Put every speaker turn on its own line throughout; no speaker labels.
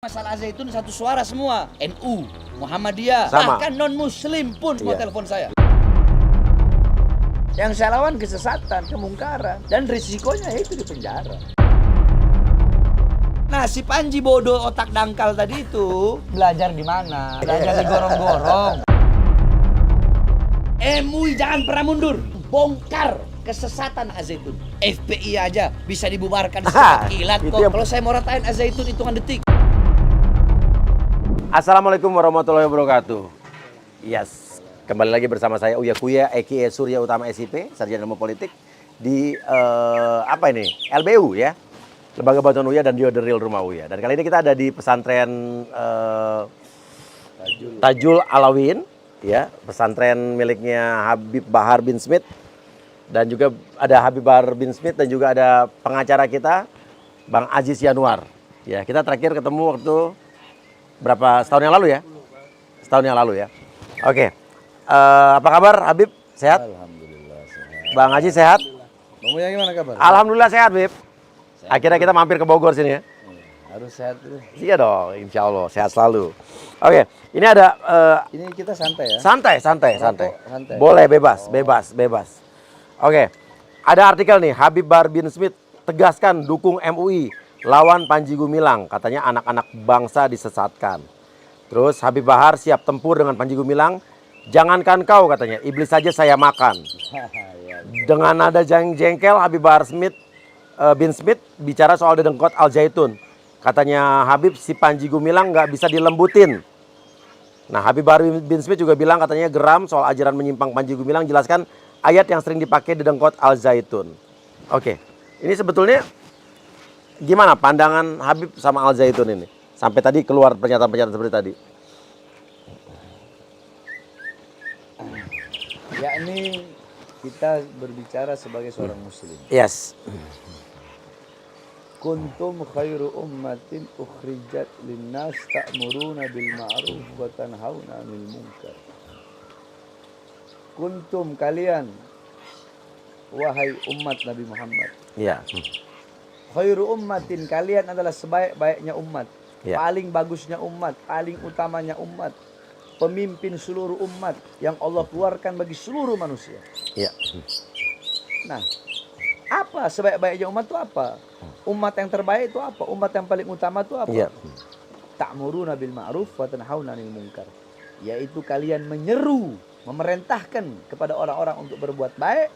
Masalah Zaitun satu suara semua, NU, Muhammadiyah,
Sama.
bahkan non-muslim pun semua telepon saya. Yang saya lawan kesesatan, kemungkaran, dan risikonya itu di penjara. Nah, si Panji bodoh otak dangkal tadi itu belajar di mana? Belajar di gorong-gorong. MUI jangan pernah mundur, bongkar kesesatan Al-Zaitun. FPI aja bisa dibubarkan secepat kilat kok. Kalau saya mau ratain Al-Zaitun hitungan detik.
Assalamualaikum warahmatullahi wabarakatuh. Yes, kembali lagi bersama saya Uya Kuya, aka Surya Utama SIP, Sarjana Ilmu Politik di LBU ya, Lembaga Bantuan Uya dan The Real Rumah Uya. Dan kali ini kita ada di pesantren Tajul Alawin, ya, pesantren miliknya Habib Bahar bin Smith, dan juga ada Habib Bahar bin Smith dan juga ada pengacara kita Bang Aziz Yanuar. Ya, kita terakhir ketemu waktu setahun yang lalu ya? Setahun yang lalu ya. Oke. Apa kabar Habib? Sehat?
Alhamdulillah sehat.
Bang Haji sehat?
Bang Uya gimana kabar?
Alhamdulillah sehat, Habib. Akhirnya kita mampir ke Bogor sini ya.
Harus sehat dulu.
Iya dong, insya Allah sehat selalu. Oke, ini ada
Ini kita santai ya?
santai.
Santai.
Boleh bebas. Oke, ada artikel nih, Habib Bahar bin Smith tegaskan dukung MUI lawan Panji Gumilang, katanya anak-anak bangsa disesatkan. Terus Habib Bahar siap tempur dengan Panji Gumilang, jangankan kau katanya, iblis saja saya makan. Dengan nada jengkel, Habib Bahar bin Smith bicara soal dedengkot Al-Zaitun. Katanya Habib, si Panji Gumilang nggak bisa dilembutin. Nah, Habib Bahar bin Smith juga bilang katanya geram soal ajaran menyimpang Panji Gumilang, jelaskan ayat yang sering dipakai dedengkot Al-Zaitun. Oke, ini sebetulnya gimana pandangan Habib sama Al-Zaitun ini? Sampai tadi keluar pernyataan-pernyataan seperti tadi.
Yakni kita berbicara sebagai seorang muslim.
Yes.
Kuntum khairu ummatin ukhrijat linnas ta'muruna bil ma'ruf wa tanhauna 'anil munkar. Kuntum kalian wahai umat Nabi Muhammad.
Iya.
Khairu ummatin, kalian adalah sebaik-baiknya umat.
Ya.
Paling bagusnya umat, paling utamanya umat. Pemimpin seluruh umat yang Allah keluarkan bagi seluruh manusia.
Iya.
Nah, apa sebaik-baiknya umat itu apa? Umat yang terbaik itu apa? Umat yang paling utama itu apa?
Iya.
Ta'muruna bil ma'ruf wa tanhauna 'anil munkar. Yaitu kalian menyeru, memerintahkan kepada orang-orang untuk berbuat baik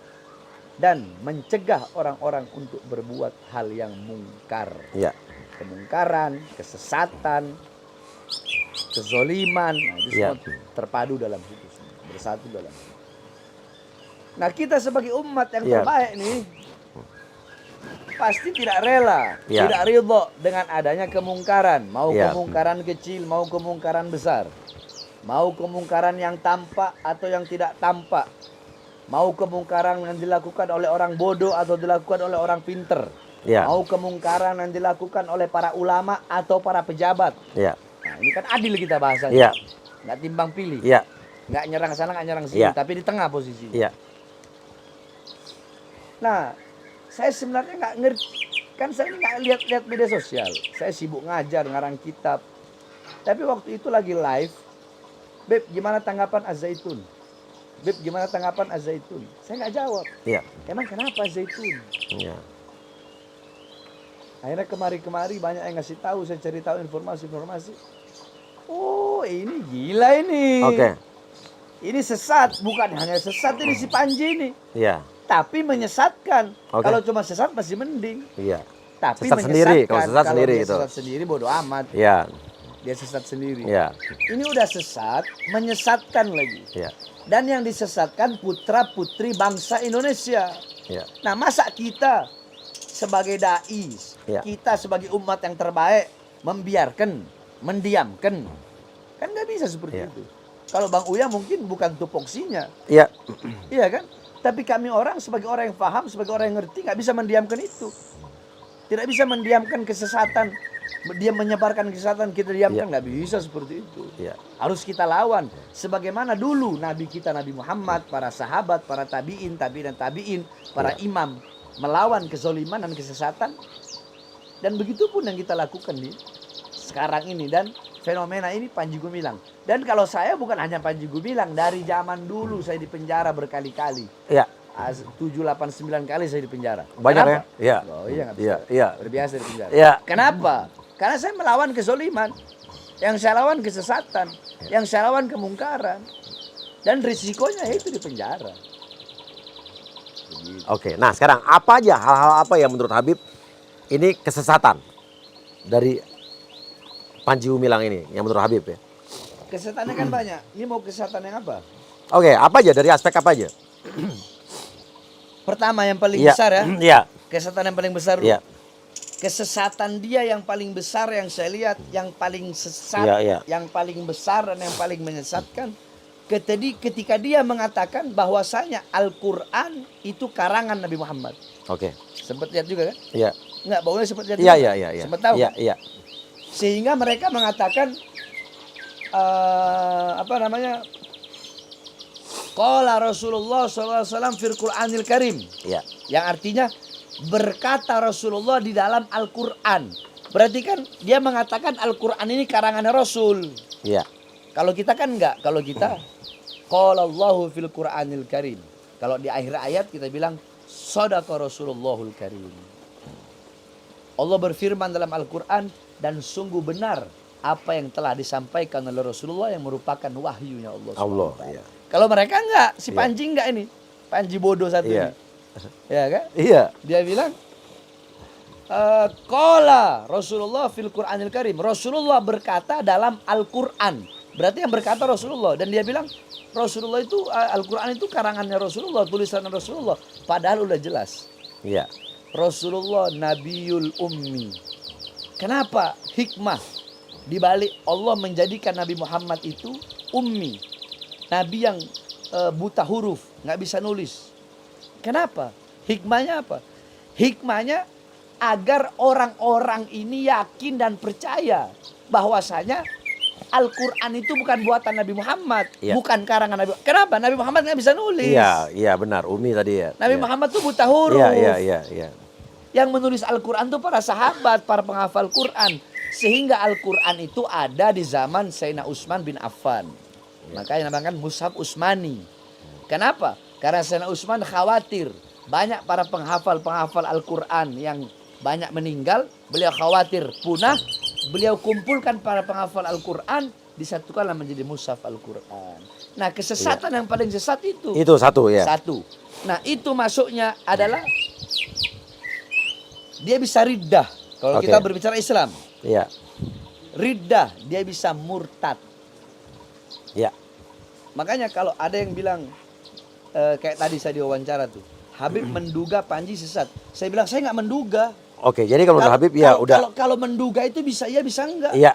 dan mencegah orang-orang untuk berbuat hal yang mungkar.
Iya.
Kemungkaran, kesesatan, kezoliman, nah, itu semua terpadu dalam situ, bersatu dalam situ. Nah, kita sebagai umat yang terbaik nih pasti tidak rela, tidak ridho dengan adanya kemungkaran, mau kemungkaran kecil, mau kemungkaran besar, mau kemungkaran yang tampak atau yang tidak tampak, mau kemungkaran yang dilakukan oleh orang bodoh atau dilakukan oleh orang pinter, mau kemungkaran yang dilakukan oleh para ulama atau para pejabat. Nah, ini kan adil kita bahasanya, nggak timbang pilih, nggak nyerang sana, nggak nyerang sini, tapi di tengah posisinya. Nah, saya sebenarnya nggak ngerti, kan saya nggak lihat media sosial, saya sibuk ngajar, ngarang kitab. Tapi waktu itu lagi live, Beb, gimana tanggapan Az-Zaitun? Beb, gimana tanggapan Az-Zaitun? Saya nggak jawab. Emang kenapa Az-Zaitun? Akhirnya kemari-kemari banyak yang ngasih tahu, saya cari tahu informasi-informasi. Oh, ini gila ini. Ini sesat, bukan hanya sesat ini si Panji ini. Tapi menyesatkan. Kalau cuma sesat masih mending. Tapi
sesat sendiri, kalau sesat sendiri
dia
itu.
Sesat sendiri bodo amat. Dia sesat sendiri. Ini udah sesat, menyesatkan lagi. Dan yang disesatkan putra-putri bangsa Indonesia. Nah, masa kita sebagai dai, kita sebagai umat yang terbaik membiarkan, mendiamkan? Kan nggak bisa seperti itu. Kalau Bang Uya mungkin bukan tupoksinya. Iya kan? Tapi kami orang sebagai orang yang paham, sebagai orang yang ngerti, nggak bisa mendiamkan itu. Tidak bisa mendiamkan kesesatan. Dia menyebarkan kesesatan, kita diamkan, nggak bisa seperti itu. Harus kita lawan. Sebagaimana dulu Nabi kita, Nabi Muhammad, para sahabat, para tabi'in, para imam, melawan kezoliman dan kesesatan. Dan begitu pun yang kita lakukan nih. sekarang ini. Dan fenomena ini Panji Gumilang. Dan kalau saya bukan hanya Panji Gumilang, dari zaman dulu saya di penjara berkali-kali.
Iya.
7, 8, 9 kali saya di penjara.
Banyak
Kenapa?
ya? Iya.
Oh iya nggak bisa.
Iya, iya.
Berbiasa di penjara.
Iya.
Kenapa? Karena saya melawan kezoliman. Yang saya lawan kesesatan. Yang saya lawan kemungkaran. Dan risikonya itu di penjara.
Oke, nah sekarang apa aja hal-hal apa yang menurut Habib ini kesesatan dari Panji Gumilang ini yang menurut Habib ya?
Kesesatannya kan banyak. Ini mau kesesatan yang apa?
Oke, apa aja dari aspek apa aja?
Pertama yang paling
Iya.
besar ya.
Iya.
Kesesatan yang paling besar dulu.
Iya.
Kesesatan dia yang paling besar yang saya lihat, yang paling sesat,
Iya, iya.
yang paling besar dan yang paling menyesatkan. Ketika dia mengatakan bahwasanya Al-Quran itu karangan Nabi Muhammad.
Oke.
Sempat lihat juga kan?
Iya.
Enggak, baunya sempat lihat
Iya,
juga.
iya, iya, iya.
Sempat tahu
Iya,
kan?
iya.
Sehingga mereka mengatakan apa namanya? Qala Rasulullah SAW fil Qur'anil Karim.
Iya.
Yang artinya berkata Rasulullah di dalam Al-Quran. Berarti kan dia mengatakan Al-Quran ini karangannya Rasul.
Iya.
Kalau kita kan enggak. Kalau kita qala Allahu fil Qur'anil Karim. Kalau di akhir ayat kita bilang shadaqa Rasulullahul Karim. Allah berfirman dalam Al-Quran dan sungguh benar apa yang telah disampaikan oleh Rasulullah yang merupakan wahyunya Allah.
Allah, iya.
Kalau mereka enggak, si
Iya.
Panji enggak ini. Panji bodoh satu
Iya.
ini. Ya kan?
Iya.
Dia bilang qala Rasulullah fil Qur'anil Karim. Rasulullah berkata dalam Al-Qur'an. Berarti yang berkata Rasulullah, dan dia bilang Rasulullah itu Al-Qur'an itu karangannya Rasulullah, tulisan Rasulullah. Padahal udah jelas.
Iya.
Rasulullah Nabiul Ummi. Kenapa? Hikmah di balik Allah menjadikan Nabi Muhammad itu ummi. Nabi yang buta huruf, nggak bisa nulis. Kenapa? Hikmahnya apa? Hikmahnya agar orang-orang ini yakin dan percaya bahwasanya Al-Quran itu bukan buatan Nabi Muhammad,
Iya.
bukan karangan Nabi. Kenapa? Nabi Muhammad nggak bisa nulis.
Iya, iya benar. Umi tadi ya.
Nabi
Iya.
Muhammad tuh buta huruf.
Iya, iya, iya, iya.
Yang menulis Al-Quran itu para sahabat, para penghafal Quran. Sehingga Al-Quran itu ada di zaman Sayyidina Utsman bin Affan. Makanya dinamakan Mushaf Utsmani. Kenapa? Karena Sayyidina Utsman khawatir banyak para penghafal Al-Quran yang banyak meninggal. Beliau khawatir punah. Beliau kumpulkan para penghafal Al-Quran, disatukanlah menjadi Mushaf Al-Quran. Nah, kesesatan yang paling sesat itu.
Itu satu ya.
Satu. Nah, itu masuknya adalah dia bisa riddah. Kalau
Oke.
kita berbicara Islam,
Iya.
riddah, dia bisa murtad.
Iya.
Makanya kalau ada yang bilang kayak tadi saya diwawancara tuh, Habib menduga Panji sesat. Saya bilang saya nggak menduga.
Oke, jadi kalau menurut Habib ya udah.
Kalau menduga itu bisa iya bisa enggak.
Iya.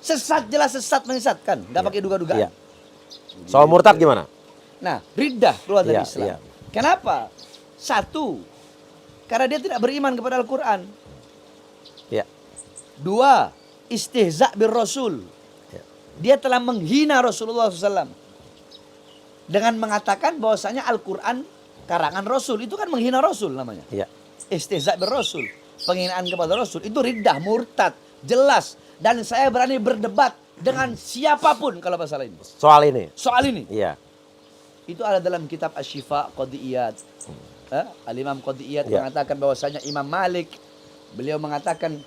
Sesat jelas sesat menyesatkan, nggak pakai duga-dugaan.
Iya. Soal murtad gimana?
Nah, riddah keluar dari
Iya,
Islam.
iya.
Kenapa? Satu, karena dia tidak beriman kepada Al-Quran.
Iya.
Dua, istihza' bir Rasul.
Ya.
Dia telah menghina Rasulullah SAW. Dengan mengatakan bahwasanya Al-Quran karangan Rasul. Itu kan menghina Rasul namanya.
Iya.
Istihza' bir Rasul. Penghinaan kepada Rasul. Itu riddah, murtad. Jelas. Dan saya berani berdebat dengan siapapun kalau masalah ini.
Soal ini.
Soal ini.
Iya.
Itu ada dalam kitab Asy-Syifa Qadiyat. Al-Imam Qadiyat
Ya.
mengatakan bahwasanya Imam Malik, beliau mengatakan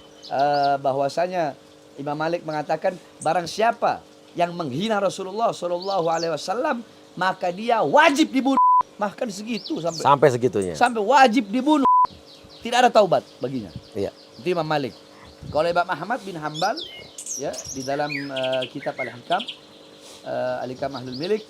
bahwasanya Imam Malik mengatakan barang siapa yang menghina Rasulullah Shallallahu Alaihi Wasallam maka dia wajib dibunuh. Bahkan segitu
Sampai segitunya.
sampai wajib dibunuh. Tidak ada taubat baginya.
Iya.
Itu Imam Malik. Kalau Imam Ahmad bin Hambal ya di dalam kitab Al-Hikam Al-Hikam Ahlul Milik,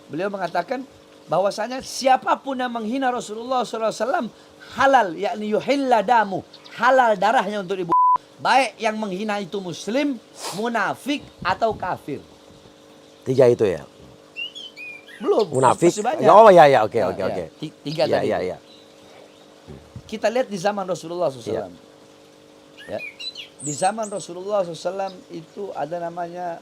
beliau mengatakan bahwasanya siapapun yang menghina Rasulullah SAW halal, yakni yuhilla damu, halal darahnya untuk dibunuh. Baik yang menghina itu muslim, munafik atau kafir.
Tiga itu ya.
Belum.
Munafik.
Masih banyak.
Oh ya ya, oke
Nah,
oke
ya,
oke.
Tiga
Iya
tadi.
iya iya.
Kita lihat di zaman Rasulullah SAW.
Iya.
Ya. Di zaman Rasulullah SAW itu ada namanya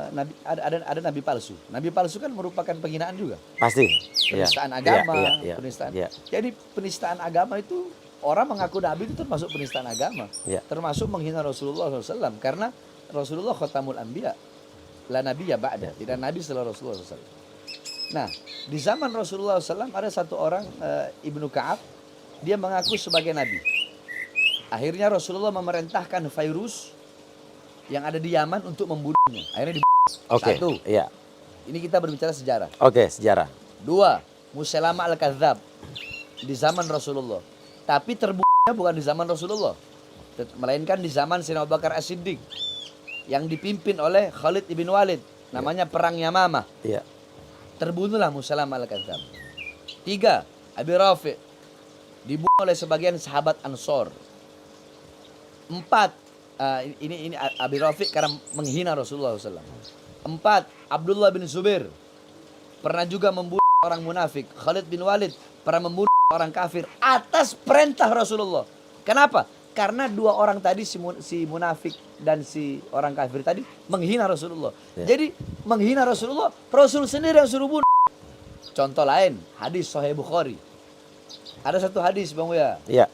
nabi, ada nabi palsu. Nabi palsu kan merupakan penghinaan juga.
Pasti. Iya.
Penistaan agama,
Iya, iya, iya.
penistaan.
Iya.
Jadi penistaan agama itu orang mengaku nabi itu termasuk penistaan agama, termasuk menghina Rasulullah SAW, karena Rasulullah khatamul anbiya, la nabiyya ba'da, tidak nabi setelah Rasulullah SAW. Nah, di zaman Rasulullah SAW ada satu orang, Ibnu Ka'ab, dia mengaku sebagai nabi. Akhirnya Rasulullah memerintahkan Fairuz yang ada di Yaman untuk membunuhnya. Akhirnya satu.
Iya.
Ini kita berbicara sejarah.
Oke, sejarah.
2. Musailama al-Kadzdzab di zaman Rasulullah. Tapi terbunuhnya bukan di zaman Rasulullah, melainkan di zaman Sayyidina Abu Bakar As-Siddiq yang dipimpin oleh Khalid ibn Walid. Namanya Perang Yamamah. Iya. Terbunuhlah Musailama al-Kadzdzab. 3. Abi Rafi' dibunuh oleh sebagian sahabat Ansor. 4. Ini Abi Rafi' karena menghina Rasulullah SAW. 4. Abdullah bin Zubair pernah juga membunuh orang munafik. Khalid bin Walid pernah membunuh orang kafir atas perintah Rasulullah. Kenapa? Karena dua orang tadi, si munafik dan si orang kafir tadi menghina Rasulullah. Jadi menghina Rasulullah, Rasul sendiri yang suruh bunuh. Contoh lain, hadis Sahih Bukhari. Ada satu hadis Bang Uya. Iya.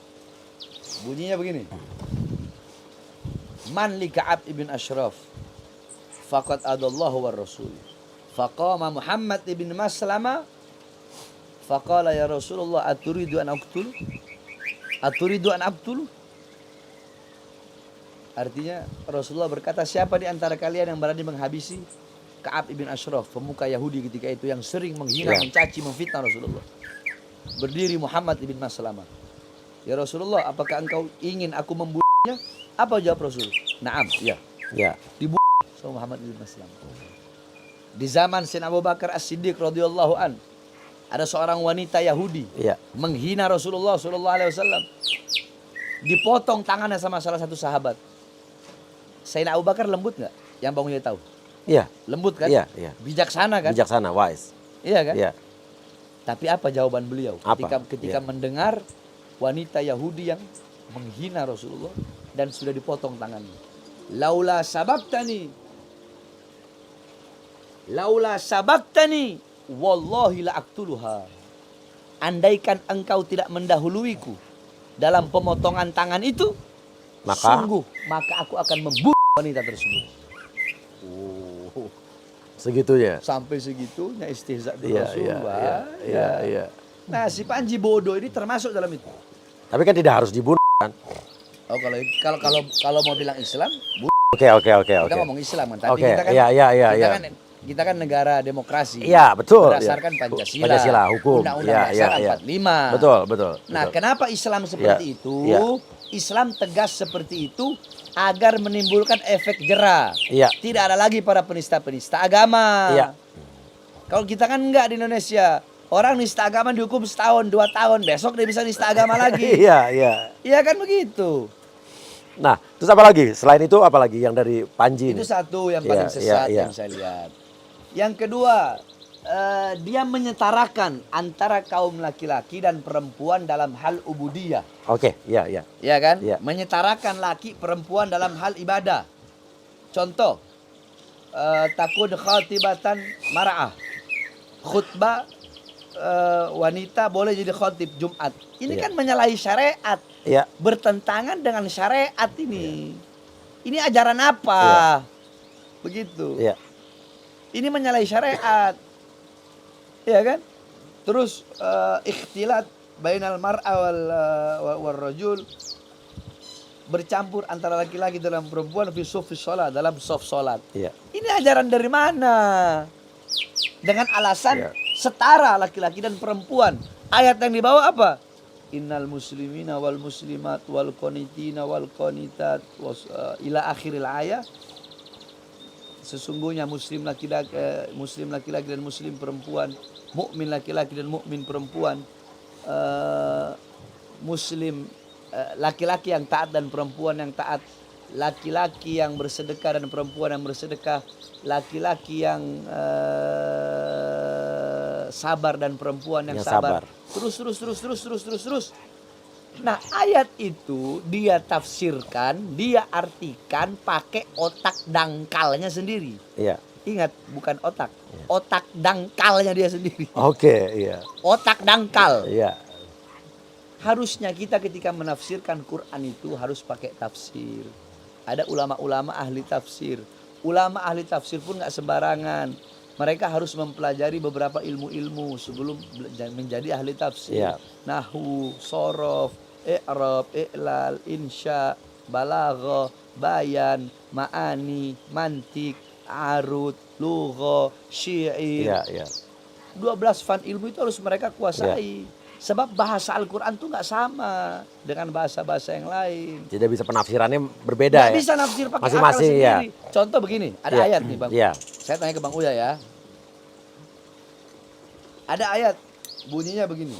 Bunyinya begini. Man li Ka'ab ibn Ashraf faqad adallahu war rasul. Faqama Muhammad ibn Maslama faqala ya Rasulullah aturidu an aqtul? Aturidu an aqtul? Artinya Rasulullah berkata, siapa di antara kalian yang berani menghabisi Ka'ab ibn Ashraf, pemuka Yahudi ketika itu yang sering menghina, mencaci, memfitnah Rasulullah. Berdiri Muhammad ibn Maslama. Ya Rasulullah, apakah engkau ingin aku membunuhnya? Apa jawab Rasul? Naam, ya. Ya. Dibunuh sama Muhammad ibn Maslama. Di zaman Sayyidina Abu Bakar As-Siddiq radhiyallahu an, ada seorang wanita Yahudi menghina Rasulullah SAW. Dipotong tangannya sama salah satu sahabat. Sayyidina Abu Bakar lembut nggak? Yang Bang Uya tahu? Iya. Lembut kan? Iya. Bijaksana kan? Bijaksana, wise. Iya kan? Iya. Tapi apa jawaban beliau? Ketika mendengar wanita Yahudi yang menghina Rasulullah dan sudah dipotong tangannya. Laula sabaqtani wallahi la aqtuluha. Andaikan engkau tidak mendahuluiku dalam pemotongan tangan itu, maka aku akan membunuh wanita tersebut. Oh, segitunya. Sampai segitunya istihza Rasulullah. Iya. Nah, si Panji bodoh ini termasuk dalam itu. Tapi kan tidak harus dibunuh kan? Oh, kalau mau bilang Islam, Oke. Kita ngomong Islam kan, tapi kita kan negara demokrasi. Iya, betul. Berdasarkan Pancasila, hukum. Undang-Undang Dasar 45. Betul. Nah, kenapa Islam seperti itu? Islam tegas seperti itu agar menimbulkan efek jera. Tidak ada lagi para penista-penista agama. Kalau kita kan enggak di Indonesia. Orang nista agama dihukum setahun, 2 tahun. Besok dia bisa nista agama lagi. Iya kan begitu. Nah, terus apa lagi? Selain itu apa lagi yang dari Panji ini? Itu satu yang paling sesat yang saya lihat. Yang kedua, dia menyetarakan antara kaum laki-laki dan perempuan dalam hal ubudiyah. Oke, iya. Iya kan? Menyetarakan laki perempuan dalam hal ibadah. Contoh, takun khatibatan mar'ah. Khutbah wanita boleh jadi khatib Jumat. Ini kan menyalahi syariat. Bertentangan dengan syariat ini. Ini ajaran apa? Begitu. Ini menyalahi syariat. Iya kan? Terus ikhtilat bainal mar'a wal rajul, bercampur antara laki-laki dalam perempuan fi sufis salat, dalam shaf salat. Ini ajaran dari mana? Dengan alasan setara laki-laki dan perempuan. Ayat yang dibawa apa? Innal muslimina wal muslimat wal qanitina wal qanitat ila akhiril ayat. Sesungguhnya muslim laki-laki dan muslim perempuan, mukmin laki-laki dan mukmin perempuan, muslim laki-laki yang taat dan perempuan yang taat, laki-laki yang bersedekah dan perempuan yang bersedekah, laki-laki yang sabar dan perempuan yang sabar. Terus. Nah, ayat itu dia tafsirkan, dia artikan pakai otak dangkalnya sendiri. Ingat, bukan otak. Otak dangkalnya dia sendiri. Otak dangkal. Harusnya kita ketika menafsirkan Quran itu harus pakai tafsir. Ada ulama-ulama ahli tafsir. Ulama ahli tafsir pun nggak sembarangan. Mereka harus mempelajari beberapa ilmu-ilmu sebelum menjadi ahli tafsir.
Yeah.
Nahwu, sorof, i'rab, i'lal, insya, balaghah, bayan, ma'ani, mantik, arud, lugha, syair. 12 fan ilmu itu harus mereka kuasai. Sebab bahasa Al-Quran itu nggak sama dengan bahasa-bahasa yang lain.
Tidak bisa penafsirannya berbeda
Nggak
ya?
bisa nafsir pakai akal
Masing-masing,
sendiri. Contoh begini, ada ayat nih Bang. Saya tanya ke Bang Uya ya. Ada ayat, bunyinya begini.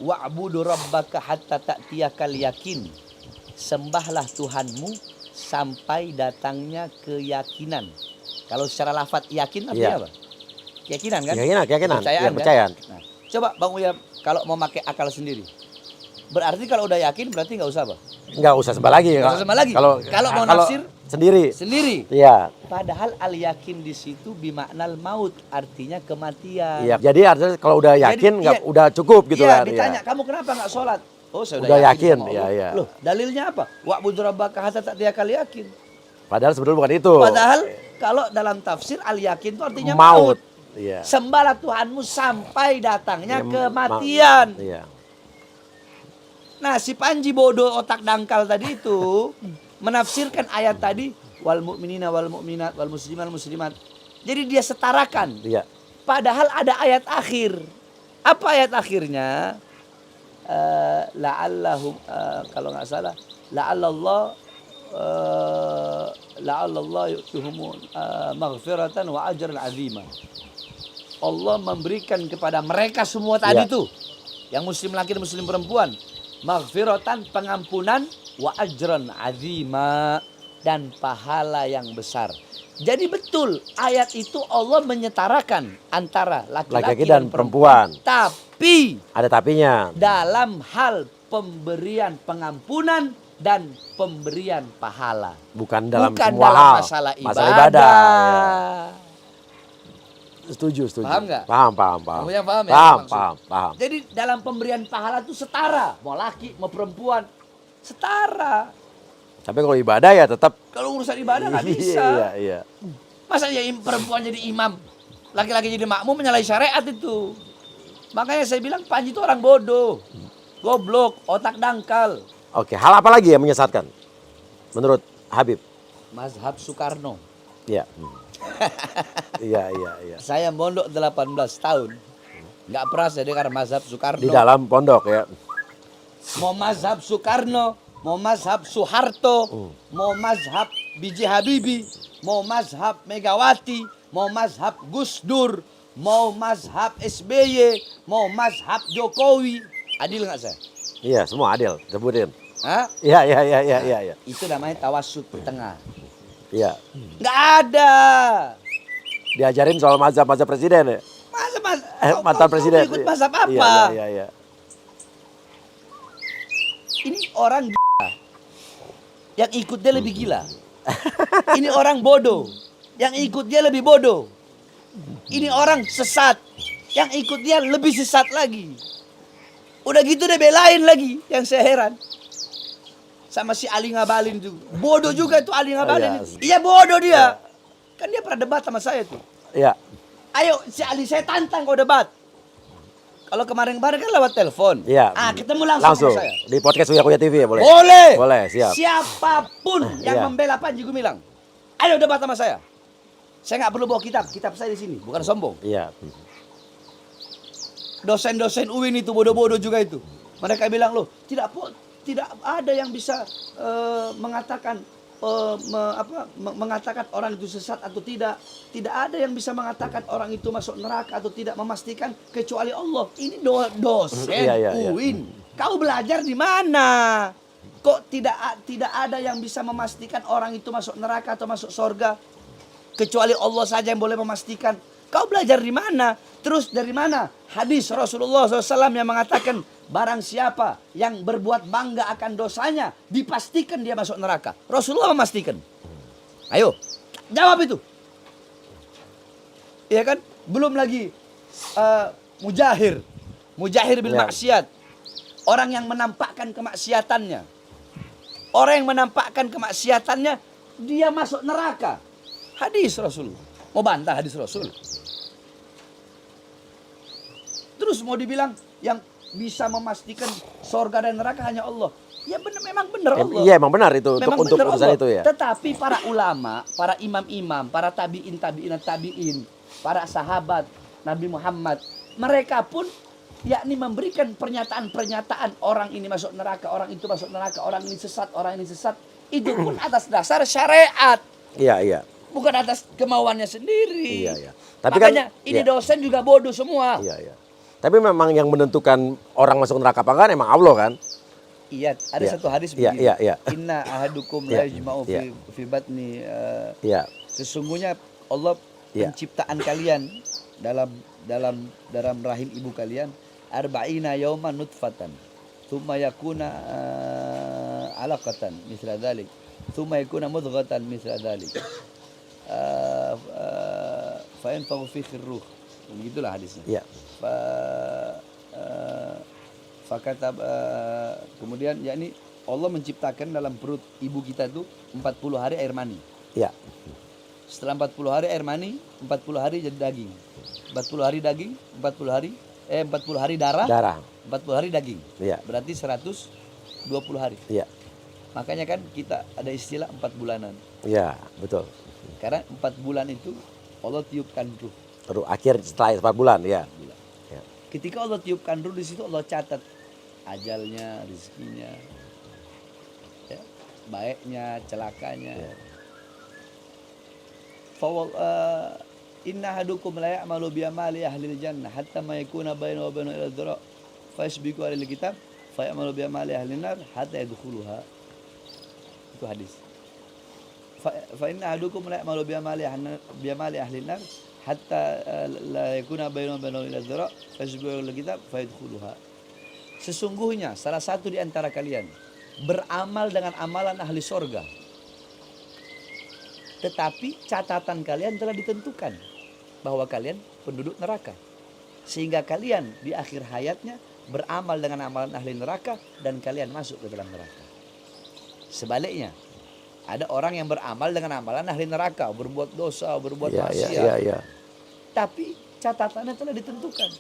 Wa'budu rabbaka hatta ta'tiyakal yakin. Sembahlah Tuhanmu sampai datangnya keyakinan. Kalau secara lafaz yakin artinya apa? Keyakinan kan?
Keyakinan.
Kepercayaan. Kan? Nah, coba Bang Uya kalau mau pakai akal sendiri. Berarti kalau udah yakin berarti nggak usah apa?
Nggak usah sembah lagi.
Nggak usah sembah lagi. Kalau mau nafsir
sendiri.
Iya. Padahal al yakin di situ bimaknal maut, artinya kematian.
Iya. Jadi artinya kalau udah yakin udah cukup gitu kan?
Ditanya kamu kenapa nggak sholat? Oh saya
udah yakin. Iya.
Loh dalilnya apa? Wa'budu rabbaka hatta ta'tiyakal yakin.
Padahal sebetulnya bukan itu.
Padahal kalau dalam tafsir al yakin itu artinya maut.
Iya.
Sembahlah Tuhanmu sampai datangnya kematian.
Iya.
Nah, si Panji bodoh otak dangkal tadi itu menafsirkan ayat tadi wal mu'minina wal mu'minat wal musliman wal muslimat. Jadi dia setarakan.
Iya.
Padahal ada ayat akhir. Apa ayat akhirnya? La'allahum kalau nggak salah la'allallah yu'tuhum maghfiratan wa ajran 'azima. Allah memberikan kepada mereka semua tadi tuh, yang muslim laki dan muslim perempuan, maghfiratan, pengampunan, wa ajran 'azima, dan pahala yang besar. Jadi betul ayat itu Allah menyetarakan antara laki-laki dan perempuan. Tapi
ada tapinya.
Dalam hal pemberian pengampunan dan pemberian pahala.
Bukan dalam
semua
dalam
hal. Masalah ibadah.
Ya. Setuju.
Paham nggak?
Paham.
Kamu yang paham ya?
Paham.
Jadi dalam pemberian pahala itu setara. Mau laki, mau perempuan. Setara.
Tapi kalau ibadah ya tetap.
Kalau urusan ibadah nggak bisa.
Iya.
Masa ya perempuan jadi imam, laki-laki jadi makmum, menyalahi syariat itu. Makanya saya bilang Panji itu orang bodoh. Goblok, otak dangkal.
Oke, hal apa lagi yang menyesatkan? Menurut Habib?
Mazhab Soekarno.
Iya. Iya.
Saya mondok 18 tahun. Nggak pernah saya dengar mazhab Soekarno.
Di dalam pondok ya.
Mau mazhab Soekarno, mau mazhab Soeharto, mau mazhab B.J. Habibie, mau mazhab Megawati, mau mazhab Gus Dur, mau mazhab SBY, mau mazhab Jokowi. Adil nggak saya?
Iya, semua adil. Sebutin.
Hah?
Iya.
Itu namanya tawassut tengah.
Iya.
Nggak ada.
Diajarin soal mazhab presiden ya? Mantan presiden.
Ikut mazhab apa?
Iya.
Ini orang gila. Yang ikut dia lebih gila. Ini orang bodoh. Yang ikut dia lebih bodoh. Ini orang sesat. Yang ikut dia lebih sesat lagi. Udah gitu dia belain lagi. Yang saya heran. Sama si Ali Ngabalin juga. Bodoh juga itu Ali Ngabalin. Iya bodoh dia. Kan dia pernah debat sama saya tuh.
Iya.
Ayo si Ali saya tantang kau debat. Kalau kemarin-kemarin kan lewat telepon.
Iya.
Ketemu langsung sama saya.
Di podcast Uya TV ya boleh? Boleh, siap.
Siapapun yang membela Panji Gumilang. Ayo debat sama saya. Saya nggak perlu bawa kitab. Kitab saya di sini, bukan sombong.
Iya.
Dosen-dosen UIN itu bodoh-bodoh juga itu. Mereka bilang loh, tidak ada yang bisa mengatakan mengatakan orang itu sesat atau tidak. Tidak ada yang bisa mengatakan orang itu masuk neraka atau tidak, memastikan kecuali Allah. Ini dosen UIN. Kau belajar di mana? Kok tidak ada yang bisa memastikan orang itu masuk neraka atau masuk surga? Kecuali Allah saja yang boleh memastikan. Kau belajar di mana? Terus dari mana? Hadis Rasulullah SAW yang mengatakan barang siapa yang berbuat bangga akan dosanya, dipastikan dia masuk neraka. Rasulullah memastikan. Ayo, jawab itu. Iya kan? Belum lagi Mujahir bil maksiat. Orang yang menampakkan kemaksiatannya. Orang yang menampakkan kemaksiatannya, dia masuk neraka. Hadis Rasul. Mau bantah hadis Rasul? Terus mau dibilang yang bisa memastikan surga dan neraka hanya Allah. Ya benar, memang benar Allah.
Iya, emang benar itu
memang
untuk urusan
Allah.
itu ya.
Tetapi para ulama, para imam-imam, para tabi'in, para sahabat Nabi Muhammad, mereka pun yakni memberikan pernyataan-pernyataan orang ini masuk neraka, orang itu masuk neraka, orang ini sesat, orang ini sesat. Itu pun atas dasar syariat.
Iya.
Bukan atas kemauannya sendiri.
Iya. Tapi
makanya
kan,
ini dosen juga bodoh semua.
Iya. Tapi memang yang menentukan orang masuk neraka apa enggak emang Allah kan?
Iya, ada satu hadis begini.
Iya.
Inna ahadukum la yajma'u fi batni. Sesungguhnya Allah penciptaan kalian dalam rahim ibu kalian arba'ina yawman nutfatan thumma yakuna alaqatan mithla dhalik thumma yakuna mudghatan mithla dhalik fa yanfakhu fihi ar-ruh. Begitulah hadisnya.
Iya.
Kemudian yakni Allah menciptakan dalam perut ibu kita itu 40 hari air mani.
Iya.
Setelah 40 hari air mani, 40 hari jadi daging. 40 hari daging, 40 hari darah. 40 hari daging.
Iya.
Berarti 120 hari.
Iya.
Makanya kan kita ada istilah 4 bulanan.
Iya, betul.
Karena 4 bulan itu Allah tiupkan ruh.
Akhir setelah 4 bulan, ya. Ya.
Ketika Allah tiupkan ruh, di situ Allah catat ajalnya, rezekinya, ya, baiknya, celakanya.
Ya.
Inna hadukum la ya'malu bi amali ahli jannah hatta ma yakuna bainahu wa bainahu ila dhira fa yasbiqu alal kitab fa ya'malu bi amali ahli nar hatta yadkhuluha. Itu hadis. Fa inna hadukum la ya'malu bi amali ahli nar hatta la yakuna bainahu wa bainahu ila dhira fa yasbiqu alal kitab fa yadkhuluha. Sesungguhnya salah satu di antara kalian beramal dengan amalan ahli sorga, tetapi catatan kalian telah ditentukan bahwa kalian penduduk neraka. Sehingga kalian di akhir hayatnya beramal dengan amalan ahli neraka dan kalian masuk ke dalam neraka. Sebaliknya, ada orang yang beramal dengan amalan ahli neraka, berbuat dosa, berbuat maksiat. Tapi catatannya telah ditentukan.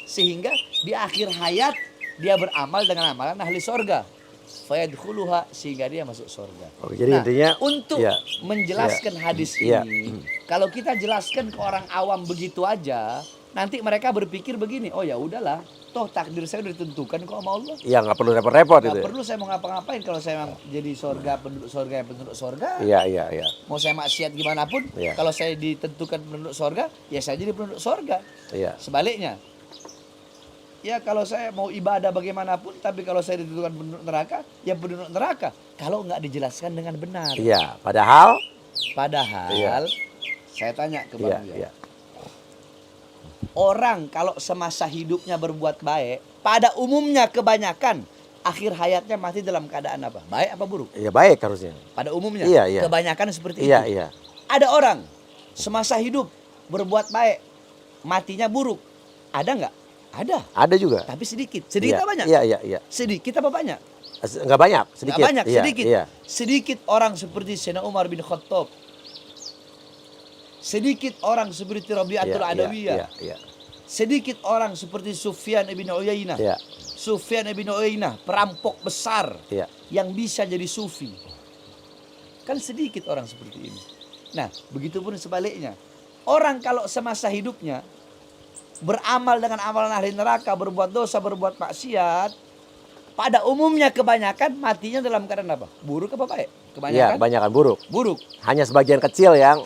Sehingga di akhir hayat dia beramal dengan amalan ahli sorga. Fayadkhuluha, sehingga dia masuk surga.
Jadi intinya
untuk menjelaskan hadis ini, kalau kita jelaskan ke orang awam begitu aja, nanti mereka berpikir begini, oh ya udahlah, toh takdir saya udah ditentukan kok sama Allah.
Iya, nggak perlu repot-repot itu.
Nggak perlu saya mau ngapa-ngapain kalau saya jadi penduduk surga.
Iya.
Mau saya maksiat gimana pun, kalau saya ditentukan penduduk surga, ya saya jadi penduduk surga.
Iya.
Sebaliknya. Ya kalau saya mau ibadah bagaimanapun, tapi kalau saya ditentukan penduduk neraka, ya penduduk neraka. Kalau nggak dijelaskan dengan benar.
Iya, padahal
saya tanya ke Bang Buya. Orang kalau semasa hidupnya berbuat baik, pada umumnya kebanyakan akhir hayatnya mati dalam keadaan apa? Baik apa buruk?
Iya, baik harusnya.
Pada umumnya, kebanyakan seperti itu.
Iya.
Ada orang semasa hidup berbuat baik, matinya buruk. Ada nggak? Ada
juga.
Tapi sedikit. Sedikit apa banyak?
Iya.
Sedikit apa banyak?
Enggak banyak, sedikit.
Nggak banyak, sedikit.
Iya.
Sedikit orang seperti Sayyidina Umar bin Khattab. Sedikit orang seperti Rabi'atul Adawiyah.
Iya.
Sedikit orang seperti Sufyan ibn Uyainah.
Iya.
Sufyan ibn Uyainah, perampok besar yang bisa jadi sufi. Kan sedikit orang seperti ini. Nah, begitupun sebaliknya. Orang kalau semasa hidupnya beramal dengan amalan ahli neraka, berbuat dosa, berbuat maksiat, pada umumnya kebanyakan matinya dalam keadaan apa? Buruk apa baik?
Kebanyakan buruk.
Buruk.
Hanya sebagian kecil yang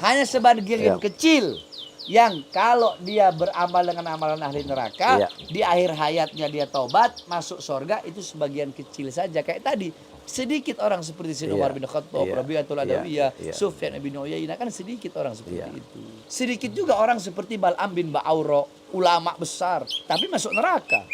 kecil yang kalau dia beramal dengan amalan ahli neraka, di akhir hayatnya dia taubat, masuk surga, itu sebagian kecil saja. Kayak tadi, sedikit orang seperti Sayyidina Umar bin Khattab, Rabi'atul Adawiyah, Sufyan bin Uyainah, kan sedikit orang seperti itu. Sedikit juga orang seperti Bal'am bin Ba'auro, ulama besar, tapi masuk neraka.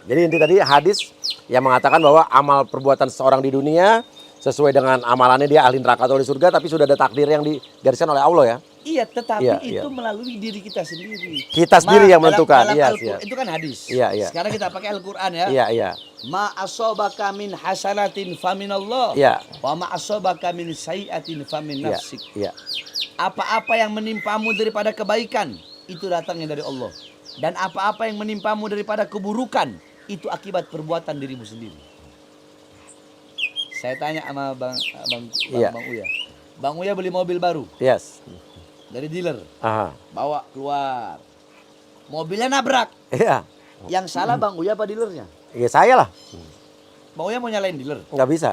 Jadi inti tadi hadis yang mengatakan bahwa amal perbuatan seseorang di dunia sesuai dengan amalannya dia ahli neraka atau di surga, tapi sudah ada takdir yang digariskan oleh Allah ya.
Iya, tetapi
Iya,
itu
iya.
melalui diri kita sendiri.
Kita sendiri yang menentukan.
Dalam
Iya,
Al-Qur'an,
iya.
itu kan hadis.
Iya, iya.
Sekarang kita pakai Al-Quran ya.
Iya, iya.
Ma asobaka min hasanatin faminallah.
Iya.
Wa ma asobaka min sayiatin famin
Iya,
nafsik.
iya.
Apa-apa yang menimpamu daripada kebaikan, itu datangnya dari Allah. Dan apa-apa yang menimpamu daripada keburukan, itu akibat perbuatan dirimu sendiri. Saya tanya sama
Iya.
Bang Uya. Bang Uya beli mobil baru
Yes.
dari dealer.
Aha.
Bawa keluar. Mobilnya nabrak.
Iya.
Yang salah Bang Uya apa dealernya?
Ya saya lah.
Bang Uya mau nyalain dealer.
Nggak bisa.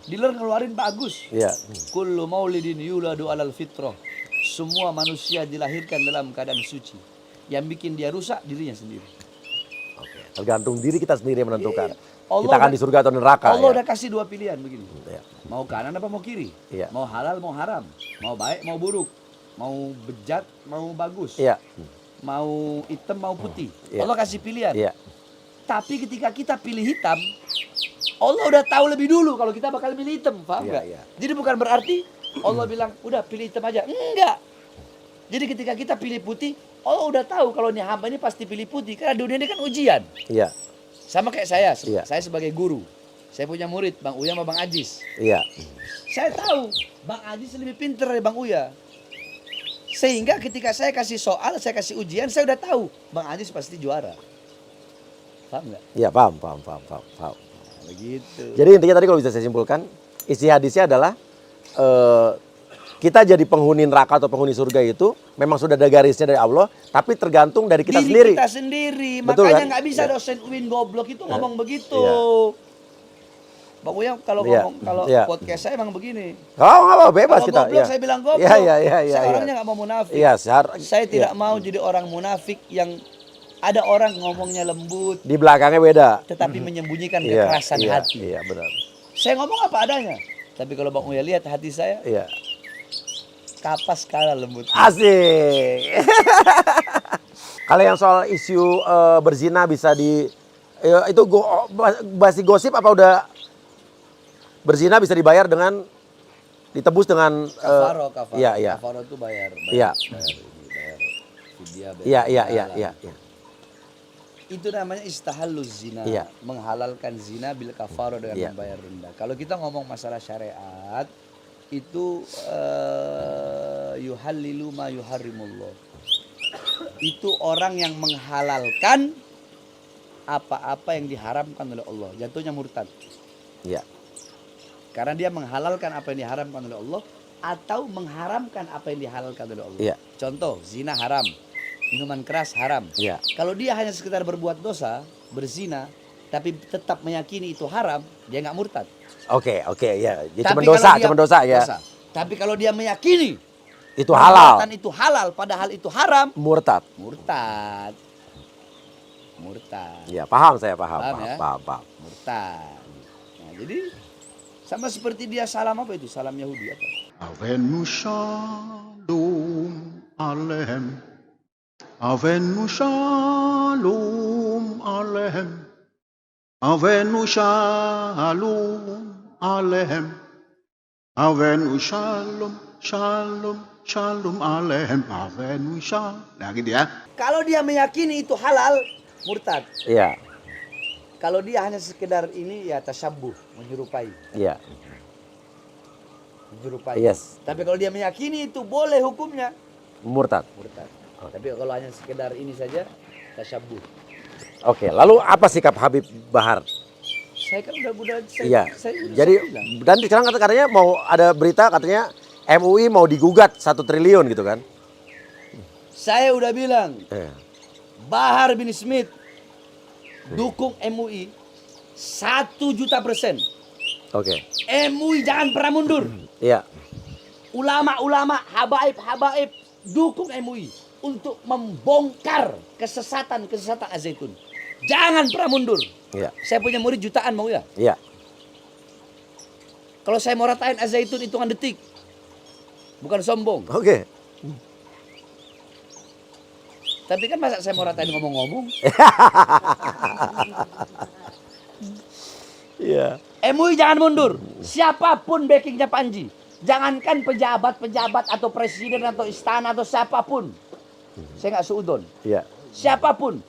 Dealer ngeluarin bagus.
Iya.
Kullu maulidin yuladu alal fitrah. Semua manusia dilahirkan dalam keadaan suci. Yang bikin dia rusak dirinya sendiri.
Oke. Tergantung diri kita sendiri yang menentukan.
Allah
Kita akan di surga atau neraka.
Allah
ya.
udah kasih dua pilihan begini.
Iya.
Mau kanan apa mau kiri?
Iya.
Mau halal mau haram? Mau baik mau buruk? Mau bejat mau bagus?
Iya.
Mau hitam mau putih?
Iya.
Allah kasih pilihan.
Iya.
Tapi ketika kita pilih hitam, Allah udah tahu lebih dulu kalau kita bakal pilih hitam, paham
Iya,
nggak?
iya.
Jadi bukan berarti Allah bilang udah pilih hitam aja, enggak. Jadi ketika kita pilih putih, Allah udah tahu kalau ini hamba ini pasti pilih putih karena dunia ini kan ujian.
Iya.
Sama kayak saya,
Iya.
saya sebagai guru, saya punya murid Bang Uya sama Bang Ajis.
Iya.
Saya tahu Bang Ajis lebih pintar dari Bang Uya. Sehingga ketika saya kasih soal, saya kasih ujian, saya udah tahu Bang Ajis pasti juara. Paham nggak?
Iya, paham.
Begitu.
Jadi intinya tadi kalau bisa saya simpulkan, isi hadisnya adalah kita jadi penghuni neraka atau penghuni surga itu memang sudah ada garisnya dari Allah, tapi tergantung dari kita
Diri
sendiri.
kita sendiri.
Betul,
Makanya
kan?
nggak bisa
Iya.
dosen UIN goblok itu ngomong begitu.
Iya.
Bang Uya kalau
Iya.
ngomong kalau
Iya.
podcast saya emang begini.
Oh, nggak apa-apa, bebas
Kalau
kita.
goblok
Iya.
saya bilang goblok.
Iya.
Saya orangnya nggak mau munafik.
Iya,
Saya tidak
iya.
mau jadi orang munafik yang ada orang ngomongnya lembut
Di belakangnya beda.
tetapi menyembunyikan
Iya,
kekerasan
iya,
hati.
Iya, benar.
Saya ngomong apa adanya. Tapi kalau Bang Uya lihat hati saya,
Iya.
kapas kalah lembut.
Asik. Kalau yang soal isu berzina bisa itu masih gosip apa udah berzina bisa dibayar dengan ditebus dengan
Kafaro.
Iya.
Kafaro itu bayar.
Iya.
Bayar fidyah, bayar
Iya.
imbalan. Itu namanya istahalluz zina,
Iya.
menghalalkan zina bil kafaro dengan
Iya.
membayar denda. Kalau kita ngomong masalah syariat, itu yuhallilu ma yuharrimullah. Itu orang yang menghalalkan apa-apa yang diharamkan oleh Allah. Jatuhnya murtad.
Iya.
Karena dia menghalalkan apa yang diharamkan oleh Allah atau mengharamkan apa yang dihalalkan oleh Allah.
Iya.
Contoh, zina haram, minuman keras haram.
Iya.
Kalau dia hanya sekedar berbuat dosa, berzina, tapi tetap meyakini itu haram, dia nggak murtad.
Oke, ya. Dia
Tapi
cuma
kalau dia-
cuma dosa ya.
Tapi kalau dia meyakini
Itu halal.
perbuatan itu halal, padahal itu haram,
Murtad.
murtad.
Iya, paham saya, paham.
Paham ya?
Paham.
Murtad. Nah, jadi sama seperti dia salam apa itu? Salam Yahudi apa?
Avenu shalom alehem. Avenu shalom alehem. Avenu shalom alehem. Avenu shalom alehem. Avenu shalom. Nah gitu ya.
Kalau dia meyakini itu halal, murtad.
Iya.
Kalau dia hanya sekedar ini ya tasyabuh, menyerupai.
Iya.
Menyerupai.
Yes.
Tapi kalau dia meyakini itu boleh hukumnya,
Murtad.
murtad. Tapi kalau hanya sekedar ini saja, tasyabuh.
Oke, lalu apa sikap Habib Bahar?
Saya kan udah
Iya.
saya udah
Jadi
bilang.
dan sekarang katanya mau ada berita katanya MUI mau digugat 1 triliun gitu kan?
Saya udah bilang, Bahar bin Smith dukung MUI 1.000.000%.
Oke.
MUI jangan pernah mundur.
Iya.
Ulama-ulama, habaib dukung MUI untuk membongkar kesesatan Al-Zaitun. Jangan pernah mundur.
Iya.
Saya punya murid jutaan mau ya.
Iya.
Kalau saya mau ratain Al-Zaitun hitungan detik. Bukan sombong.
Oke.
Tapi kan masa saya mau ratain ngomong-ngomong.
Iya.
MUI jangan mundur. Siapapun backingnya Panji.
Jangankan pejabat-pejabat atau presiden atau istana atau siapapun. Saya nggak seudon.
Iya.
Siapapun.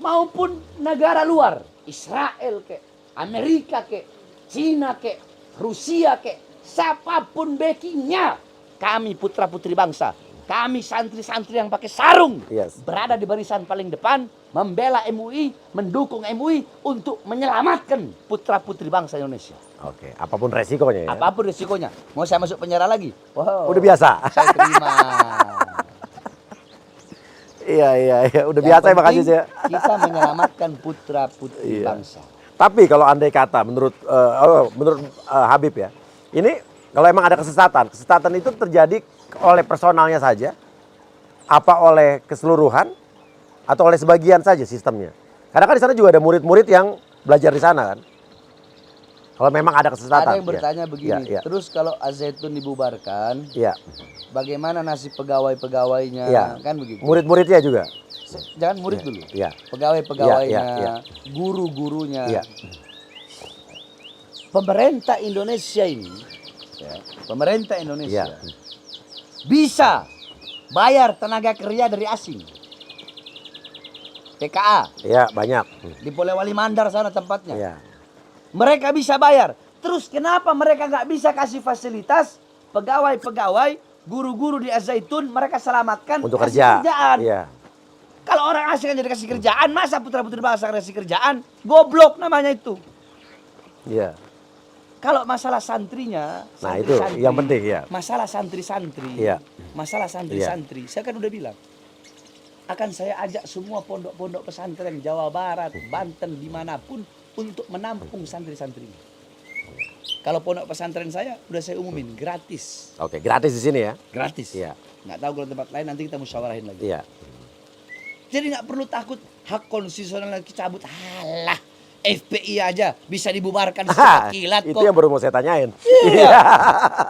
Maupun negara luar. Israel ke, Amerika ke, Cina ke, Rusia ke. Siapapun backingnya. Kami putra-putri bangsa. Kami santri-santri yang pakai sarung. Berada di barisan paling depan. Membela MUI, mendukung MUI untuk menyelamatkan putra-putri bangsa Indonesia.
Oke, apapun resikonya ya.
Apapun resikonya. Mau saya masuk penjara lagi? Wow.
Udah biasa.
Saya terima.
Iya. Udah biasa ya Bang Aziz ya.
Kita menyelamatkan putra-putri bangsa.
Tapi kalau andai kata menurut Habib ya, ini kalau emang ada kesesatan itu terjadi oleh personalnya saja, apa oleh keseluruhan, atau oleh sebagian saja sistemnya. Karena kan di sana juga ada murid-murid yang belajar di sana kan. Kalau memang ada kesesatan.
Ada yang bertanya begini, terus kalau Al-Zaitun dibubarkan, bagaimana nasib pegawai-pegawainya, kan begitu.
Murid-muridnya juga.
Jangan murid dulu. Pegawai-pegawainya, guru-gurunya. Pemerintah Indonesia ini, pemerintah Indonesia bisa bayar tenaga kerja dari asing. TKA.
Iya, banyak.
Di Polewali Mandar sana tempatnya.
Iya.
Mereka bisa bayar. Terus kenapa mereka nggak bisa kasih fasilitas pegawai-pegawai, guru-guru di Al-Zaitun mereka selamatkan
untuk
kasih kerjaan.
Iya.
Kalau orang asing aja dikasih kerjaan, masa putra-putri bangsa kasih kerjaan? Goblok namanya itu.
Iya.
Kalau masalah santrinya,
nah itu yang penting ya.
Masalah santri-santri, masalah santri-santri, saya kan udah bilang. Akan saya ajak semua pondok-pondok pesantren Jawa Barat, Banten, dimanapun untuk menampung santri-santri. Kalau pondok pesantren saya udah saya umumin gratis.
Oke, gratis di sini ya?
Gratis.
Iya.
Nggak tahu kalau tempat lain nanti kita musyawarahin lagi.
Iya.
Jadi nggak perlu takut hak konstitusional dicabut. Halah, FPI aja bisa dibubarkan secepat kilat kok.
Itu yang baru mau saya tanyain.
Iya.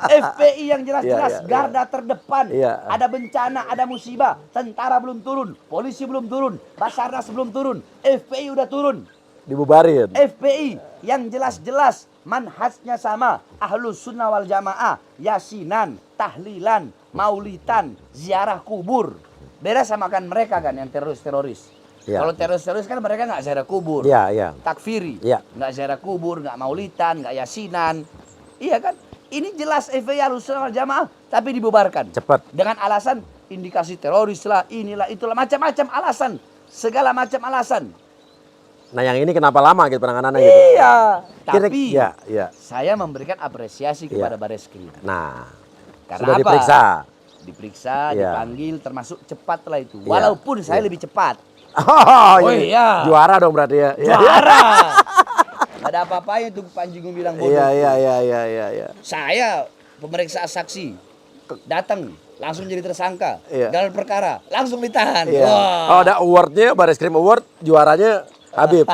FPI yang jelas-jelas garda terdepan. Ada bencana, ada musibah. Tentara belum turun, polisi belum turun, Basarnas belum turun. FPI udah turun.
Dibubarin.
FPI yang jelas-jelas manhajnya sama. Ahlus sunnah wal jamaah. Yasinan, tahlilan, maulitan, ziarah kubur. Beda sama kan mereka kan yang teroris-teroris. Kalau teroris-teroris kan mereka nggak ziarah kubur, takfiri, nggak ziarah kubur, nggak maulitan, nggak yasinan, iya kan? Ini jelas FPI Ahlussunnah wal Jamaah, tapi dibubarkan.
Cepat.
Dengan alasan indikasi teroris lah, inilah itulah, macam-macam alasan, segala macam alasan.
Nah yang ini kenapa lama gitu penanganannya gitu?
Iya, tapi
saya
memberikan apresiasi kepada Bareskrim.
Nah,
karena
sudah
apa? Diperiksa, dipanggil, termasuk cepat lah itu. Walaupun saya lebih cepat.
Oh iya. Juara dong berarti ya.
Juara. Gak ada apa-apanya tuh Panji Gumilang bilang bodoh.
Iya.
Saya pemeriksa saksi datang langsung jadi tersangka. Dalam perkara langsung ditahan.
Oh ada awardnya, Bareskrim Award, juaranya Habib.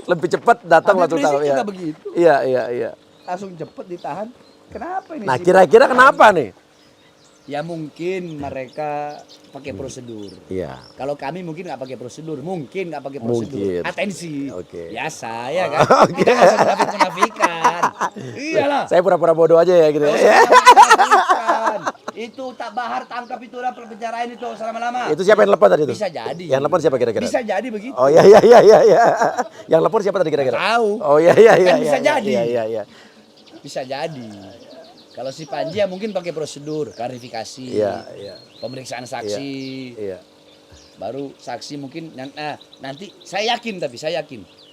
Lebih cepat datang langsung tahu
ya. Begitu.
Iya.
Langsung cepat ditahan. Kenapa ini?
Nah kira-kira kenapa nih?
Ya mungkin mereka pakai prosedur.
Iya.
Kalau kami mungkin nggak pakai prosedur, mungkin nggak pakai prosedur. Atensi. Biasa ya kan. Kita nggak usah munafik-munafikan. Iyalah.
Saya pura-pura bodoh aja ya gitu.
Itu tak Bahar tangkap itu udah penjarain itu selama-lama.
Itu siapa yang telepon tadi itu?
Bisa jadi.
Yang telepon siapa kira-kira?
Bisa jadi begitu.
Oh iya. Yang telepon siapa tadi kira-kira?
Tahu.
Oh iya.
Kan bisa jadi.
Iya.
Bisa jadi. Kalau si Panji ya mungkin pakai prosedur, klarifikasi, pemeriksaan saksi, baru saksi mungkin, nanti saya yakin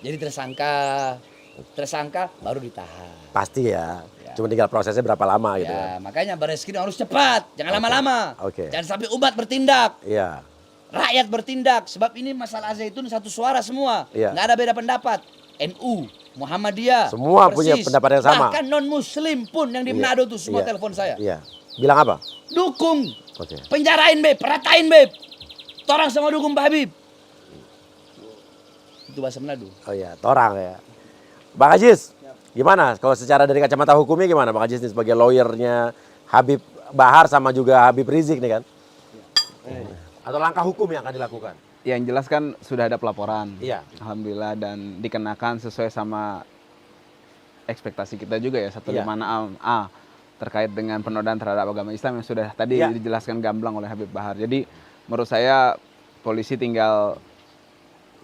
jadi tersangka baru ditahan.
Pasti ya. Cuma tinggal prosesnya berapa lama gitu.
Ya, makanya Bareskrim harus cepat, jangan lama-lama, jangan sampai umat bertindak, rakyat bertindak, sebab ini masalah Al-Zaitun satu suara semua, nggak ada beda pendapat. NU, Muhammadiyah,
semua punya pendapat yang sama.
Bahkan non Muslim pun yang di Manado tuh semua telepon saya.
Bilang apa?
Dukung. Penjarain Beb, peratain Beb. Torang sama dukung Pak Habib. Itu bahasa Manado.
Oh iya, torang ya. Bang Aziz, gimana? Kalau secara dari kacamata hukumnya gimana Bang Aziz nih sebagai lawyernya Habib Bahar sama juga Habib Rizik nih kan? Atau langkah hukum yang akan dilakukan?
Yang jelas kan sudah ada pelaporan.
Iya.
Alhamdulillah dan dikenakan sesuai sama ekspektasi kita juga ya 156A terkait dengan penodaan terhadap agama Islam yang sudah tadi dijelaskan gamblang oleh Habib Bahar. Jadi menurut saya polisi tinggal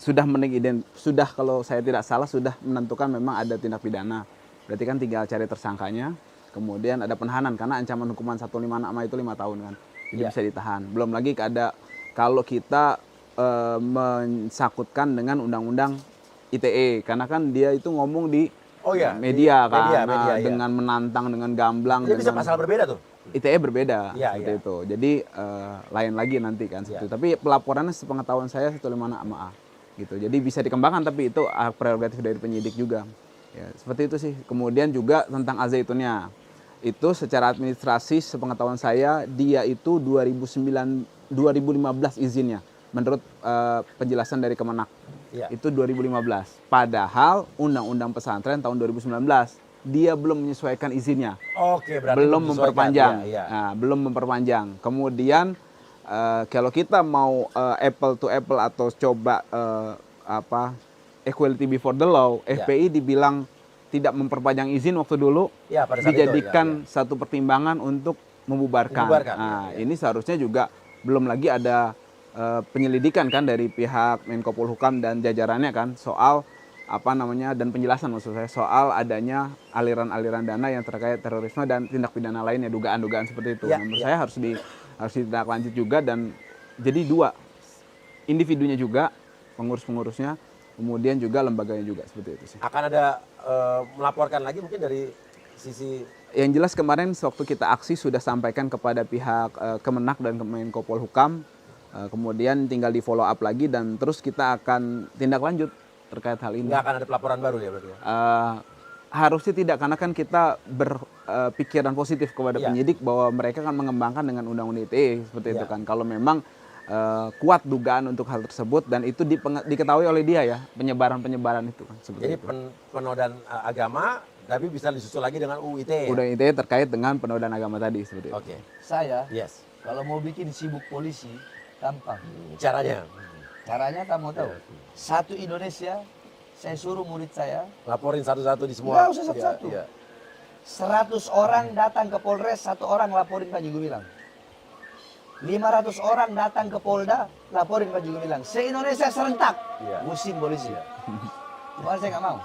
sudah kalau saya tidak salah sudah menentukan memang ada tindak pidana. Berarti kan tinggal cari tersangkanya, kemudian ada penahanan karena ancaman hukuman 156A itu 5 tahun kan. Jadi bisa ditahan. Belum lagi kalau kita mensangkutkan dengan undang-undang ITE karena kan dia itu ngomong di media kan dengan menantang dengan gamblang.
Dia bisa pasal berbeda tuh.
ITE berbeda seperti itu. Jadi lain lagi nanti kan seperti itu. Tapi pelaporannya sepengetahuan saya 156A gitu. Jadi bisa dikembangkan tapi itu prerogatif dari penyidik juga. Ya, seperti itu sih. Kemudian juga tentang Azaitunnya. Itu secara administrasi sepengetahuan saya dia itu 2015 izinnya menurut penjelasan dari Kemenak. Itu 2015. Padahal Undang-Undang Pesantren tahun 2019 dia belum menyesuaikan izinnya.
Oke, berarti
belum memperpanjang.
Iya.
Nah, belum memperpanjang. Kemudian kalau kita mau apple to apple atau coba equality before the law, FPI dibilang tidak memperpanjang izin waktu dulu,
pada saat
dijadikan satu pertimbangan untuk membubarkan. Nah, ini seharusnya juga belum lagi ada penyelidikan kan dari pihak Menko Polhukam dan jajarannya kan soal dan penjelasan maksud saya soal adanya aliran-aliran dana yang terkait terorisme dan tindak pidana lainnya, dugaan-dugaan seperti itu. Menurut saya harus ditindaklanjut juga dan jadi 2 individunya juga, pengurus-pengurusnya, kemudian juga lembaganya juga seperti itu sih.
Akan ada melaporkan lagi mungkin dari sisi
yang jelas kemarin waktu kita aksi sudah sampaikan kepada pihak Kemenak dan Menko Polhukam, kemudian tinggal di follow up lagi dan terus kita akan tindak lanjut terkait hal ini.
Nggak akan ada pelaporan baru ya berarti?
Harusnya tidak karena kan kita berpikiran positif kepada penyidik bahwa mereka akan mengembangkan dengan undang-undang ITE seperti itu kan. Kalau memang kuat dugaan untuk hal tersebut dan itu diketahui oleh dia ya penyebaran itu kan.
Jadi penodaan agama tapi bisa disusul lagi dengan UU ITE.
Undang ITE terkait dengan penodaan agama tadi seperti itu.
Oke.
Saya kalau mau bikin sibuk polisi gampang. Caranya kamu tahu. Satu Indonesia saya suruh murid saya
laporin satu-satu di semua.
Nggak usah satu-satu. 100 orang datang ke Polres, 1 orang laporin Panji Gumilang. 500 orang datang ke Polda, laporin Panji Gumilang. Se-Indonesia serentak, musim polisi. Cuma saya nggak mau.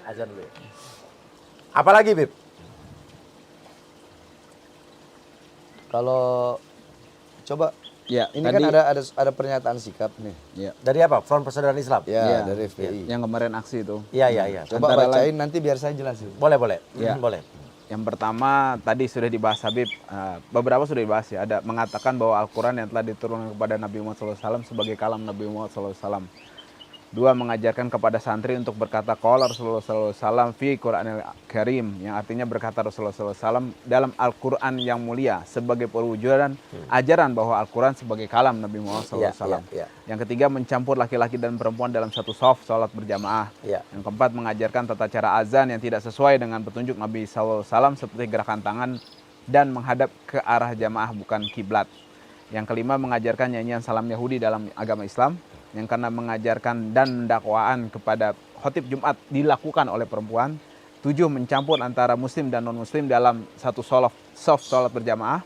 Azan dulu. Apalagi, Bib?
Kalau coba ini
tadi,
kan ada pernyataan sikap nih.
Dari apa? Front Persaudaraan Islam?
Dari FPI.
Yang kemarin aksi itu.
Iya. Coba bacain nanti biar saya jelasin.
Boleh. Boleh.
Yang pertama tadi sudah dibahas Habib, beberapa sudah dibahas ya. Ada mengatakan bahwa Al-Quran yang telah diturunkan kepada Nabi Muhammad SAW sebagai kalam Nabi Muhammad SAW. 2, mengajarkan kepada santri untuk berkata qala Rasulullah SAW fi Qur'anil Karim, yang artinya berkata Rasulullah SAW dalam Al-Quran yang mulia sebagai perwujudan ajaran bahwa Al-Quran sebagai kalam Nabi Muhammad SAW. Yang ketiga, mencampur laki-laki dan perempuan dalam satu shaf sholat berjamaah. Yang keempat, mengajarkan tata cara azan yang tidak sesuai dengan petunjuk Nabi SAW seperti gerakan tangan dan menghadap ke arah jamaah bukan kiblat. Yang kelima, mengajarkan nyanyian salam Yahudi dalam agama Islam. Yang keenam, mengajarkan dan dakwaan kepada khotib Jumat dilakukan oleh perempuan. 7, mencampur antara muslim dan non-muslim dalam satu shaf sholat berjamaah.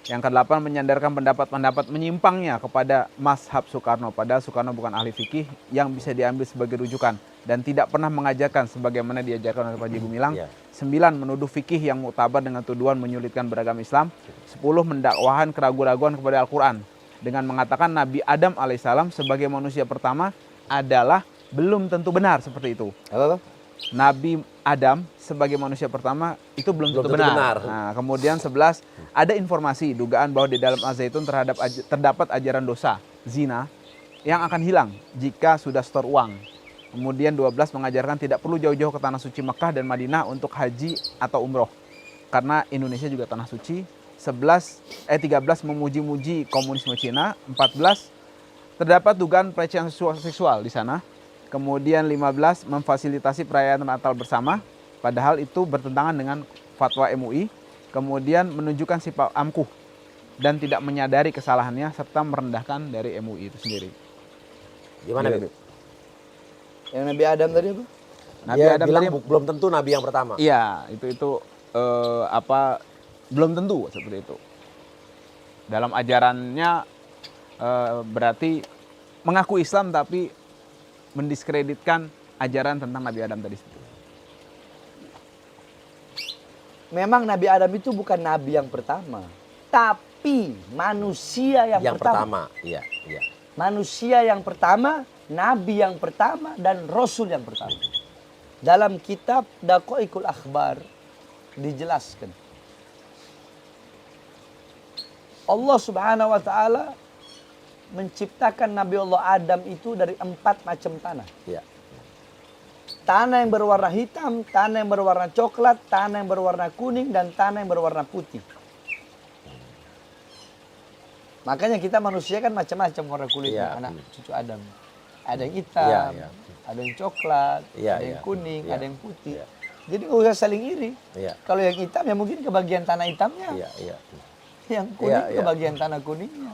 Yang ke-8, menyandarkan pendapat-pendapat menyimpangnya kepada mazhab Soekarno. Padahal Soekarno bukan ahli fikih yang bisa diambil sebagai rujukan. Dan tidak pernah mengajarkan sebagaimana diajarkan oleh Panji Gumilang. 9, menuduh fikih yang muktabar dengan tuduhan menyulitkan beragama Islam. 10, mendakwahan keraguan-raguan kepada Al-Quran dengan mengatakan Nabi Adam alaihissalam sebagai manusia pertama adalah belum tentu benar seperti itu. Nabi Adam sebagai manusia pertama itu belum tentu benar. Nah, kemudian 11, ada informasi dugaan bahwa di dalam Az-Zaitun terdapat ajaran dosa zina yang akan hilang jika sudah setor uang. Kemudian 12, mengajarkan tidak perlu jauh-jauh ke tanah suci Mekah dan Madinah untuk haji atau umroh karena Indonesia juga tanah suci. 13, memuji-muji komunisme Cina. 14, terdapat dugaan pelecehan seksual di sana. Kemudian 15, memfasilitasi perayaan Natal bersama, padahal itu bertentangan dengan fatwa MUI. Kemudian menunjukkan sifat amkuh dan tidak menyadari kesalahannya serta merendahkan dari MUI itu sendiri.
Gimana, Bib?
Yang Nabi Adam tadi apa?
Nabi
Dia
Adam
bilang
tadi
belum tentu nabi yang pertama.
iya, itu belum tentu seperti itu. Dalam ajarannya berarti mengaku Islam tapi mendiskreditkan ajaran tentang Nabi Adam tadi.
Memang Nabi Adam itu bukan nabi yang pertama, tapi manusia yang pertama.
Iya, iya.
Manusia yang pertama, nabi yang pertama, dan rasul yang pertama. Dalam kitab Daqaiqul Akhbar dijelaskan. Allah Subhanahu wa taala menciptakan Nabi Allah Adam itu dari 4 macam tanah.
Iya.
Tanah yang berwarna hitam, tanah yang berwarna coklat, tanah yang berwarna kuning, dan tanah yang berwarna putih. Makanya kita manusia kan macam-macam warna kulitnya, anak cucu Adam. Ada yang hitam, ada yang coklat, ada yang kuning, ada yang putih. Jadi nggak usah saling iri. Kalau yang hitam ya mungkin kebagian tanah hitamnya. Yang kuning kebagian tanah kuningnya.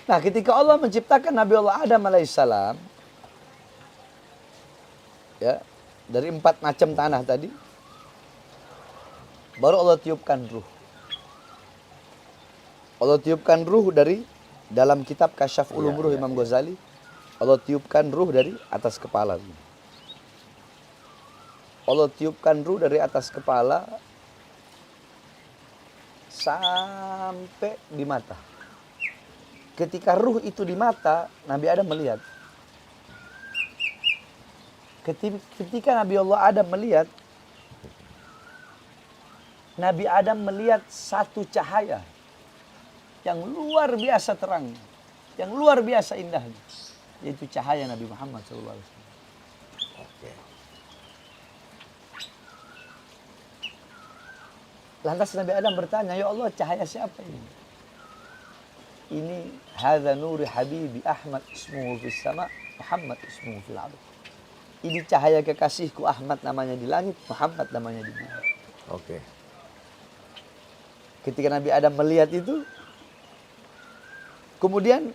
Nah, ketika Allah menciptakan Nabi Allah Adam alaihissalam, ya, dari 4 macam tanah tadi, baru Allah tiupkan ruh. Allah tiupkan ruh dari dalam kitab Kasyaf Ulum Ruh Imam Ghazali. Allah tiupkan ruh dari atas kepala. Allah tiupkan ruh dari atas kepala sampai di mata. Ketika ruh itu di mata, Nabi Adam melihat. Ketika Nabi Allah Adam melihat, Nabi Adam melihat satu cahaya yang luar biasa terang, yang luar biasa indahnya, yaitu cahaya Nabi Muhammad SAW. Lantas Nabi Adam bertanya, ya Allah, cahaya siapa ini? Ini hadza nuri habibi Ahmad ismuhu fis sama, Muhammad ismuhu fil ardh. Ini cahaya kekasihku, Ahmad namanya di langit, Muhammad namanya di bumi.
Oke.
Ketika Nabi Adam melihat itu, kemudian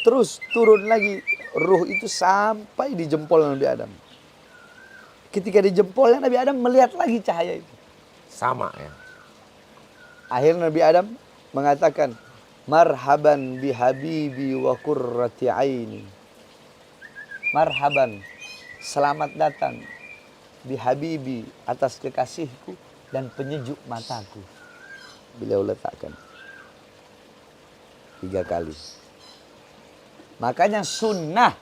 terus turun lagi ruh itu sampai di jempol Nabi Adam. Ketika di jempolnya Nabi Adam melihat lagi cahaya itu.
Sama ya.
Akhirnya Nabi Adam mengatakan, marhaban bihabibi wa qurrati aini. Marhaban, selamat datang bihabibi, atas kekasihku dan penyejuk mataku. Beliau letakkan 3 kali. Makanya sunnah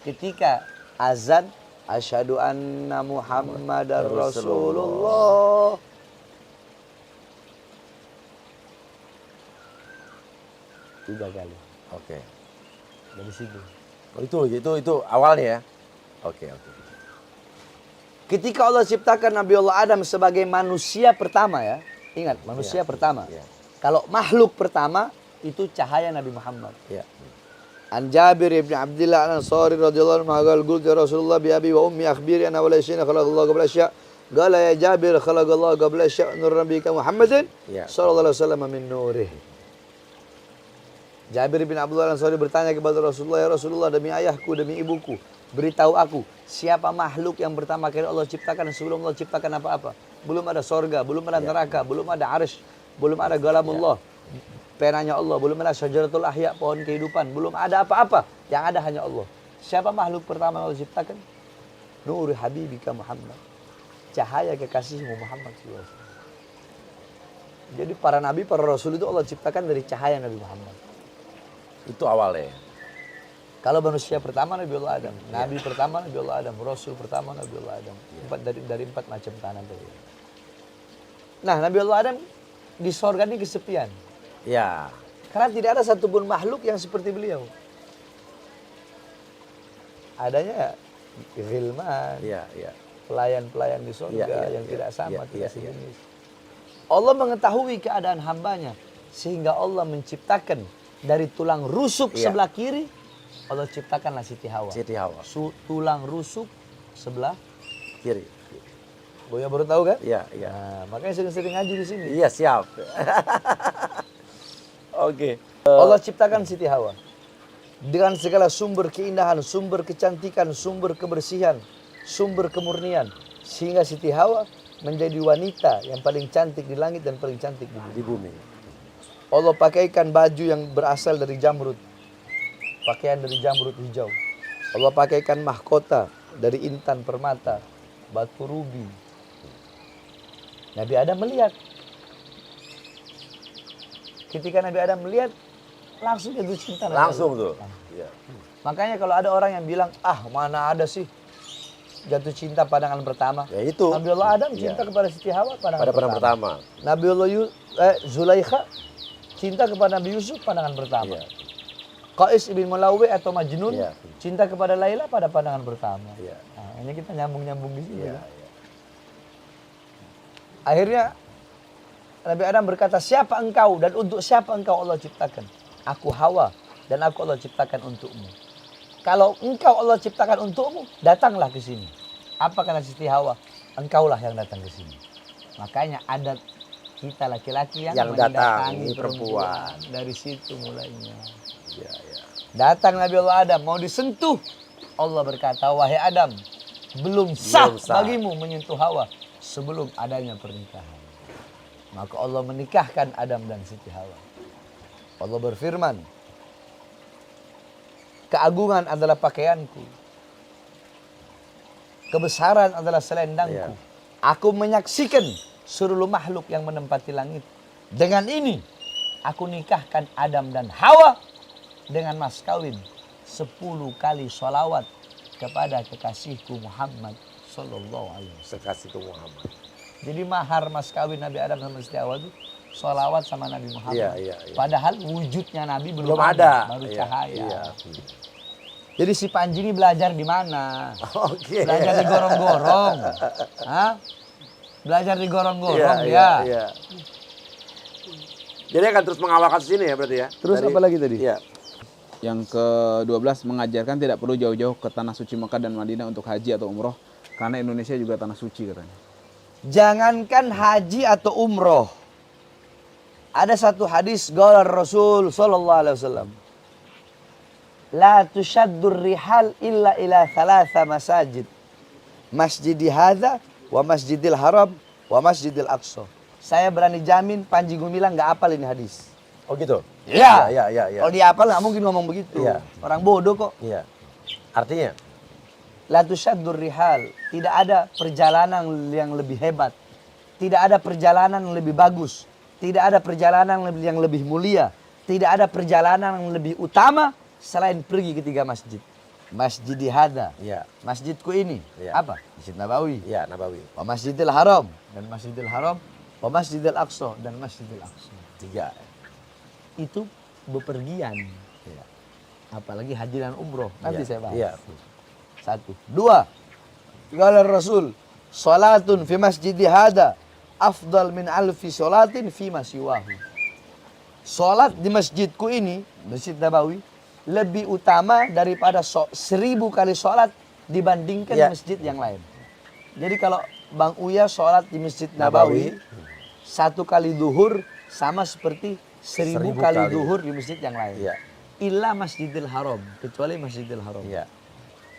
ketika azan, asyhadu anna Muhammadar Rasulullah. Tiga kali.
Oke.
Dari situ.
Oh, itu awalnya ya. Oke.
Ketika Allah ciptakan Nabi Allah Adam sebagai manusia pertama ya. Ingat, manusia pertama. Kalau makhluk pertama itu cahaya Nabi Muhammad. An Jabir ibn Abdullah al-Ansari radhiyallahu anhu qala qultu ya Rasulullah bi abi wa ummi akhbiri anna wala shay'in khalaqallahu qabla asya'. Qala ya Jabir khalaqallahu qabla asya' nur nabiyika Muhammadin sallallahu alaihi wasallam min nurih. Jabir bin Abdullah al-Ansari bertanya kepada Rasulullah, ya Rasulullah, demi ayahku, demi ibuku, beritahu aku, siapa makhluk yang pertama kali Allah ciptakan sebelum Allah ciptakan apa-apa? Belum ada sorga, belum ada neraka, belum ada arsy, belum ada galamullah, penanya Allah, belum ada syajaratul ahya, pohon kehidupan, belum ada apa-apa, yang ada hanya Allah. Siapa makhluk pertama yang Allah ciptakan? Nur habibika Muhammad, cahaya kekasihmu Muhammad SAW. Jadi para nabi, para rasul itu Allah ciptakan dari cahaya Nabi Muhammad.
Itu awalnya.
Kalau manusia pertama Nabi Allah Adam, nabi pertama Nabi Allah Adam, rasul pertama Nabi Allah Adam. Dari 4 macam tanah tadi. Nah, Nabi Allah Adam di sorga ini kesepian.
Ya.
Karena tidak ada satupun makhluk yang seperti beliau. Adanya ghilman, pelayan-pelayan di sorga yang tidak sama, tidak sejenis. Allah mengetahui keadaan hambanya, sehingga Allah menciptakan dari tulang rusuk sebelah kiri, Allah ciptakanlah Siti Hawa. Tulang rusuk sebelah
kiri.
Boya baru tahu kan?
Iya.
Nah, makanya sering-sering ngaji di sini.
Iya, siap. Oke.
Allah ciptakan Siti Hawa dengan segala sumber keindahan, sumber kecantikan, sumber kebersihan, sumber kemurnian. Sehingga Siti Hawa menjadi wanita yang paling cantik di langit dan paling cantik di bumi. Allah pakaikan baju yang berasal dari jamrud. Pakaian dari jamrud hijau. Allah pakaikan mahkota dari intan permata, batu rubi. Nabi Adam melihat. Ketika Nabi Adam melihat, langsung jatuh cinta.
Langsung tuh. Ya.
Makanya kalau ada orang yang bilang, mana ada sih jatuh cinta pandangan pertama.
Ya itu.
Nabiullah Adam cinta kepada Siti Hawa pandangan pertama. Nabiullah Zulaikha cinta kepada Nabi Yusuf pandangan pertama.
Ya.
Qais ibn Mulawwi atau Majnun cinta kepada Laila pada pandangan pertama.
Ya.
Nah, ini kita nyambung-nyambung di sini.
Ya.
Akhirnya Nabi Adam berkata, siapa engkau dan untuk siapa engkau Allah ciptakan? Aku Hawa dan aku Allah ciptakan untukmu. Kalau engkau Allah ciptakan untukmu, datanglah ke sini. Apa kata Siti Hawa? Engkaulah yang datang ke sini. Makanya adat kita laki-laki yang mendatangi perempuan. Dari situ mulainya.
Ya, ya.
Datang Nabi Allah Adam, mau disentuh. Allah berkata, wahai Adam, belum sah bagimu menyentuh Hawa sebelum adanya pernikahan. Maka Allah menikahkan Adam dan Siti Hawa. Allah berfirman, keagungan adalah pakaianku. Kebesaran adalah selendangku. Aku menyaksikan seluruh makhluk yang menempati langit. Dengan ini, aku nikahkan Adam dan Hawa dengan mas kawin 10 kali sholawat kepada kekasihku Muhammad Sallallahu Alaihi Wasallam.
Kekasihku Muhammad.
Jadi mahar mas kawin Nabi Adam sama Siti Hawa itu sholawat sama Nabi Muhammad.
Iya.
Padahal wujudnya Nabi belum
ada.
Baru cahaya.
Iya.
Jadi si Panji ini belajar di mana?
Oke.
Belajar di gorong-gorong. Hah? Belajar di gorong-gorong ya.
Iya. Jadi akan terus mengawal kasus ini ya berarti ya?
Terus apa lagi tadi?
Iya.
Yang ke-12 mengajarkan tidak perlu jauh-jauh ke tanah suci Mekah dan Madinah untuk haji atau umroh. Karena Indonesia juga tanah suci katanya.
Jangankan haji atau umroh. Ada satu hadis qala Rasul sallallahu alaihi wasallam. La tushaddur rihal illa ila thalatha masajid. Masjidi hadza wa Masjidil Haram wa Masjidil Aqsa. Saya berani jamin Panji Gumilang nggak hafal ini hadis.
Oh gitu?
Iya.
Iya.
Kalau dia hafal nggak mungkin ngomong begitu.
Iya.
Orang bodoh kok.
Iya. Artinya?
La tushaddur rihal. Tidak ada perjalanan yang lebih hebat. Tidak ada perjalanan yang lebih bagus. Tidak ada perjalanan yang lebih mulia. Tidak ada perjalanan yang lebih utama selain pergi ke 3 masjid. Masjidi hadza.
Iya.
Masjidku ini.
Iya.
Apa? Masjid Nabawi.
Iya, Nabawi.
Wa Masjidil Haram. Dan Masjidil Haram. Wa Masjidil Aqsa. Dan Masjidil Aqsa.
3.
Itu bepergian.
Iya.
Apalagi haji dan umroh. Nanti saya bahas.
Iya.
1. 2. Qala Rasul, salatun fi masjidi hada afdal min alfi salatin fi masiwahu. Salat di masjidku ini, Masjid Nabawi, lebih utama daripada 1000 kali salat dibandingkan masjid yang lain. Jadi kalau Bang Uya salat di Masjid Nabawi, 1 kali duhur sama seperti 1000 kali duhur di masjid yang lain.
Iya.
Illa Masjidil Haram, kecuali Masjidil Haram.
Iya.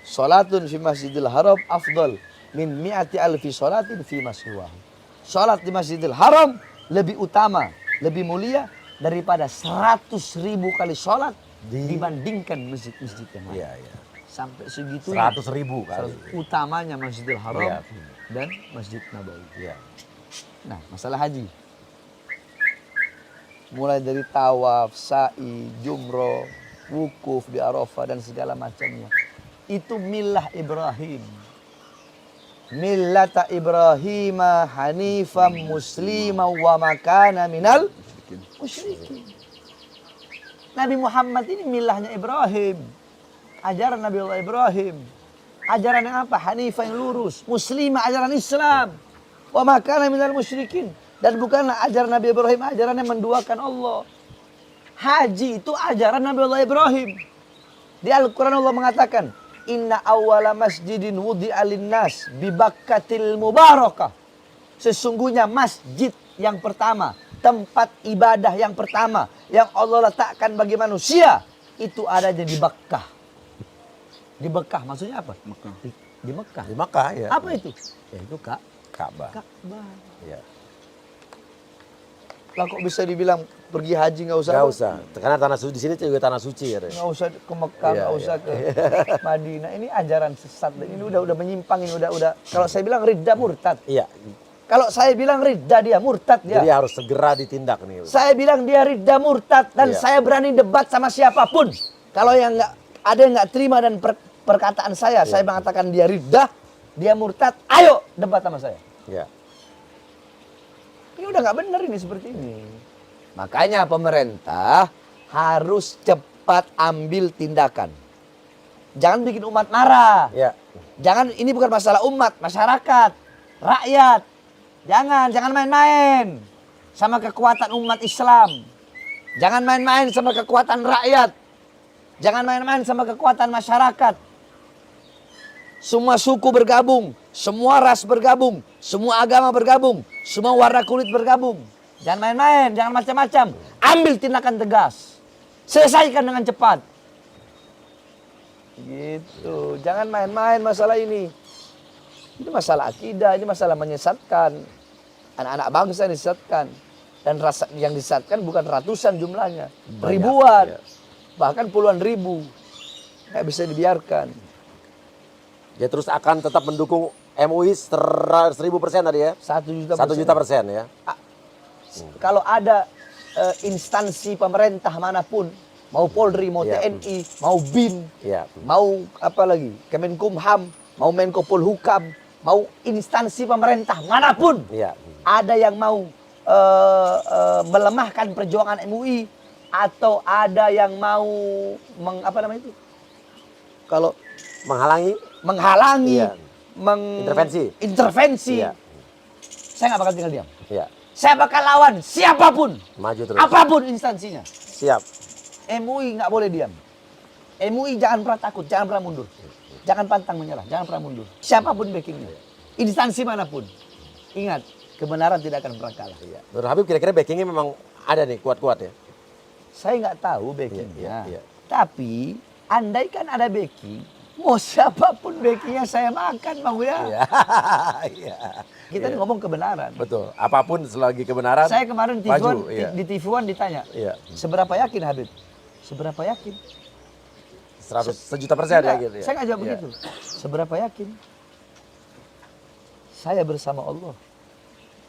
Salatun fi Masjidil Haram afdal min mi'ati alfi salatin fi masiwahu. Salat di Masjidil Haram lebih utama, lebih mulia daripada 100.000 kali salat dibandingkan masjid-masjid yang lain.
Iya.
Sampai segitu
100.000 kali.
utamanya Masjidil Haram
Iya.
dan Masjid Nabawi.
Iya.
Nah, masalah haji. Mulai dari tawaf, sa'i, jumroh, wukuf di Arafah dan segala macamnya. Itu milah Ibrahim. Millata Ibrahim hanifam muslima wa makana minal musyrikin. Nabi Muhammad ini milahnya Ibrahim. Ajaran Nabi Allah Ibrahim. Ajaran yang apa? Hanifah yang lurus. Muslimah ajaran Islam. Wa makana minal musyrikin. Dan bukanlah ajaran Nabi Ibrahim ajaran yang menduakan Allah. Haji itu ajaran Nabi Allah Ibrahim. Di Al-Quran Allah mengatakan, Inna awwala masjidin wudi'a linnas bibakkatil mubarakah. Sesungguhnya masjid yang pertama, tempat ibadah yang pertama yang Allah letakkan bagi manusia itu adanya di Bakkah. Di Bakkah maksudnya apa?
Mekah.
Di di Mekah.
Di Makkah ya.
Apa itu? Ya itu
Ka'bah.
Ka'bah.
Ya.
Lah kok bisa dibilang pergi haji nggak usah?
Nggak usah. Karena tanah suci di sini juga tanah suci ya.
Nggak usah ke Mekah,
Iya,
nggak usah ke Madinah. Ini ajaran sesat. Ini udah menyimpang. Ini udah. Kalau saya bilang ridda murtad.
Iya.
Kalau saya bilang ridda dia murtad dia.
Jadi harus segera ditindak nih.
Saya bilang dia ridda murtad dan
Iya.
saya berani debat sama siapapun. Kalau yang nggak ada yang nggak terima dan perkataan saya mengatakan dia ridda, dia murtad. Ayo debat sama saya.
Ya.
Ini udah nggak benar ini seperti ini. Makanya pemerintah harus cepat ambil tindakan. Jangan bikin umat marah.
Ya.
Jangan, ini bukan masalah umat, masyarakat, rakyat. Jangan main-main sama kekuatan umat Islam. Jangan main-main sama kekuatan rakyat. Jangan main-main sama kekuatan masyarakat. Semua suku bergabung, semua ras bergabung, semua agama bergabung, semua warna kulit bergabung. Jangan main-main, jangan macam-macam. Ambil tindakan tegas. Selesaikan dengan cepat. Gitu. Jangan main-main masalah ini. Ini masalah akidah, ini masalah menyesatkan. Anak-anak bangsa disesatkan. Dan yang disesatkan bukan ratusan jumlahnya.
Banyak,
Ribuan.
ya.
Bahkan puluhan ribu. Nggak bisa dibiarkan.
Ya terus akan tetap mendukung MUI 1000% tadi ya?
1 juta
1 juta persen ya?
Kalau ada instansi pemerintah manapun, mau Polri, mau
Ya.
TNI, mau BIN,
Iya.
mau apa lagi, Kemenkumham, mau Menko Polhukam, mau instansi pemerintah manapun,
Iya.
ada yang mau melemahkan perjuangan MUI atau ada yang mau apa namanya itu? Kalau menghalangi,
Iya.
intervensi,
Iya.
saya nggak bakal tinggal diam.
Iya.
Saya bakal lawan siapapun,
Maju terus.
apapun instansinya.
Siap.
MUI nggak boleh diam. MUI jangan pernah takut, jangan pernah mundur. Jangan pantang menyerah, jangan pernah mundur. Siapapun backingnya, instansi manapun. Ingat, kebenaran tidak akan pernah kalah.
Iya. Menurut Habib kira-kira backingnya memang ada nih kuat-kuat ya?
Saya nggak tahu backingnya.
Iya.
Tapi, andaikan ada backing, mau siapapun backingnya saya makan, Bang Uya.
Iya. Iya.
Kita
Iya.
ngomong kebenaran.
Betul. Apapun selagi kebenaran.
Saya kemarin
maju, iya.
di TV1 ditanya,
Iya.
seberapa yakin Habib? Seberapa yakin?
100% ya gitu ya.
Saya nggak jawab
Iya.
begitu. Seberapa yakin? Saya bersama Allah.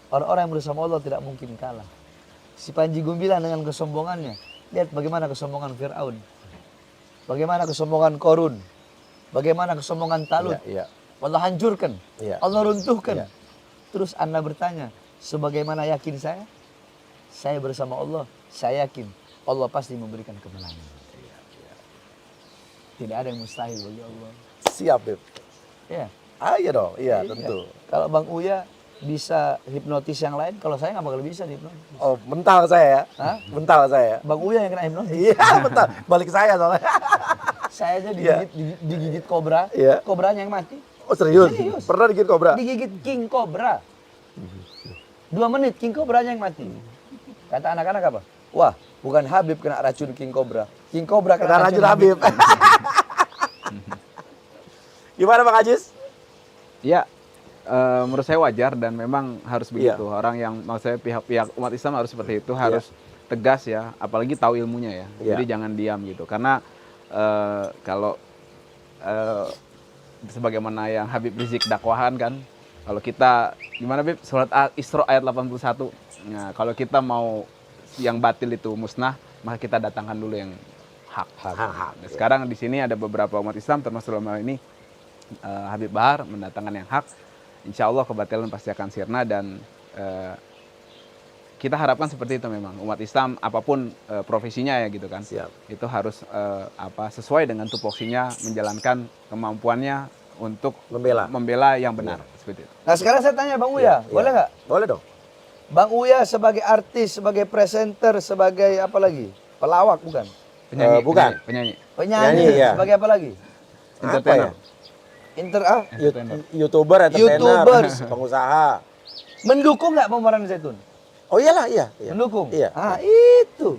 Orang-orang yang bersama Allah tidak mungkin kalah. Si Panji Gumilang dengan kesombongannya. Lihat bagaimana kesombongan Fir'aun. Bagaimana kesombongan Korun. Bagaimana kesombongan Talut.
Iya.
Allah hancurkan.
Iya.
Allah runtuhkan.
Iya.
Terus Anda bertanya, sebagaimana yakin saya? Saya bersama Allah. Saya yakin Allah pasti memberikan kemenangan. Tidak ada yang mustahil bagi Allah.
Siap, Beb.
Ya.
Iya dong. Iya,
Iya.
tentu.
Kalau Bang Uya bisa hipnotis yang lain, kalau saya nggak bakal bisa hipnotis.
Oh, mental saya ya.
Hah?
Mental saya.
Bang Uya yang kena hipnotis.
Iya, mental. Balik saya soalnya.
Saya aja
Iya.
digigit kobra,
Iya.
kobranya yang mati.
Oh, serius?
Serius.
Pernah digigit kobra?
Digigit king kobra. 2 menit king kobranya yang mati. Kata anak-anak apa? Wah, bukan Habib kena racun king kobra. King kobra
Kena racun Habib. Gimana Bang Ajis?
Ya, menurut saya wajar dan memang harus
Iya.
begitu. Orang yang maksud saya pihak umat Islam harus seperti itu, harus tegas ya, apalagi tahu ilmunya ya.
Iya.
Jadi jangan diam gitu. Karena kalau sebagaimana yang Habib Rizik dakwahan kan, kalau kita gimana Bib? Surat Al-Isra ayat 81. Nah, kalau kita mau yang batil itu musnah, maka kita datangkan dulu yang hak.
Hak,
Nah, sekarang di sini ada beberapa umat Islam termasuk dalam hal ini Habib Bahar mendatangkan yang hak. Insya Allah kebatilan pasti akan sirna dan kita harapkan seperti itu memang umat Islam apapun profesinya ya gitu kan.
Siap.
Itu harus sesuai dengan tupoksinya, menjalankan kemampuannya untuk membela yang benar seperti itu.
Nah sekarang saya tanya Bang Uya, boleh nggak?
Boleh dong.
Bang Uya sebagai artis, sebagai presenter, sebagai apa lagi? Pelawak bukan?
Penyanyi,
bukan.
penyanyi.
Penyanyi,
Penyanyi, ya.
sebagai apa lagi?
Entertainer.
YouTuber, entertainer,
YouTubers.
pengusaha.
Mendukung nggak pemeran Zaitun?
Oh iyalah, iya.
Mendukung?
Iya.
Ah itu.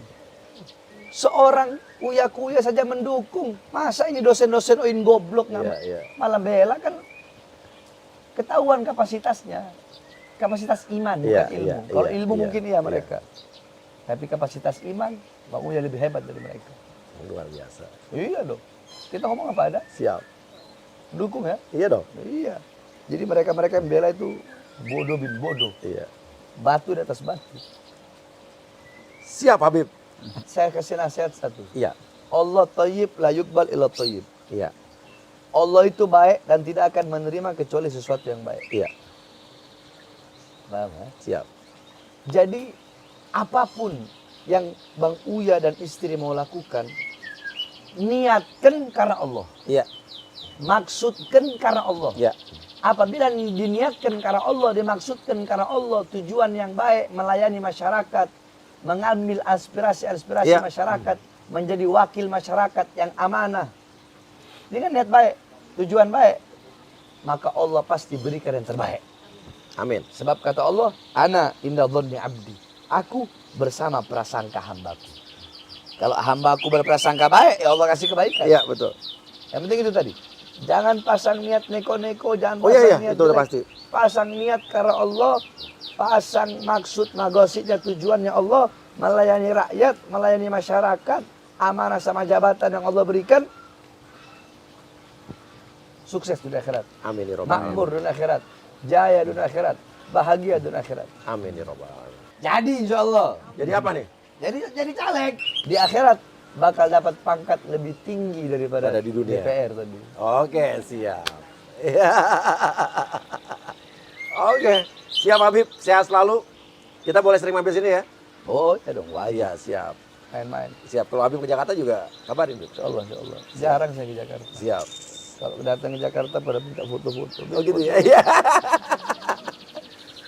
Seorang kuya-kuya saja mendukung. Masa ini dosen-dosen OIN goblok nggak
Iya, iya.
malah bela kan ketahuan kapasitasnya. Kapasitas iman, bukan ilmu. Kalau ilmu mungkin mereka. Tapi kapasitas iman, Bang Uya lebih hebat dari mereka.
Luar biasa.
Iya dong. Kita ngomong apa ada?
Siap.
Dukung ya?
Iya dong.
Iya. Jadi mereka-mereka yang bela itu bodoh bin bodoh.
Iya.
Batu di atas batu.
Siap Habib.
Saya kasih nasihat satu.
Iya.
Allah tayyib la yukbal illa tayyib.
Iya.
Allah itu baik dan tidak akan menerima kecuali sesuatu yang baik.
Iya.
Paham ya?
Siap.
Jadi apapun yang Bang Uya dan istri mau lakukan, niatkan karena Allah.
Iya.
Maksudkan karena Allah.
Iya.
Apabila diniatkan karena Allah, dimaksudkan karena Allah, tujuan yang baik, melayani masyarakat, mengambil aspirasi masyarakat, menjadi wakil masyarakat yang amanah. Dengan niat baik, tujuan baik, maka Allah pasti berikan yang terbaik.
Amin.
Sebab kata Allah, ana inda dhanni abdi. Aku bersama prasangka hambaku. Kalau hambaku berprasangka baik, ya Allah kasih kebaikan.
Iya, betul.
Yang penting itu tadi. Jangan pasang niat neko-neko, jangan
Niat itu udah
jelek.
pasti.
Pasang niat karena Allah, pasang maksud magosidnya tujuannya Allah, melayani rakyat, melayani masyarakat, amanah sama jabatan yang Allah berikan. Sukses dunia akhirat.
Amin ya rabbal alamin.
Makmur dunia akhirat. Jaya dunia akhirat. Bahagia dunia akhirat.
Amin ya rabbal alamin.
Jadi insya Allah.
Jadi apa nih?
Jadi caleg. Di akhirat bakal dapat pangkat lebih tinggi daripada
Pada di dunia.
DPR tadi.
Oke, siap. Iya. Oke, siap Habib. Sehat selalu. Kita boleh sering mampir sini ya?
Oh ya dong, wah
Iya, siap.
main-main.
Siap. Kalau Habib ke Jakarta juga kabarin, Bib.
Insya Allah, insya Allah. Jarang saya ke Jakarta.
Siap.
Kalau datang ke Jakarta pada minta foto-foto.
Oh gitu ya. Iya.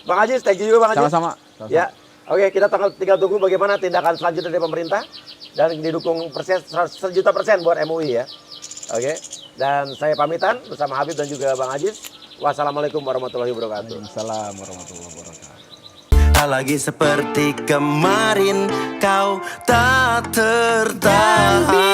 Bang Ajis, thank you juga Bang Ajis.
Sama-sama.
Ya. Oke, kita tinggal tunggu bagaimana tindakan selanjutnya dari pemerintah dan didukung 1.000.000% buat MUI ya. Oke. Dan saya pamitan bersama Habib dan juga Bang Ajis. Wassalamualaikum warahmatullahi wabarakatuh.
Waalaikumsalam warahmatullahi wabarakatuh.
Lagi seperti kemarin kau tak tertahan.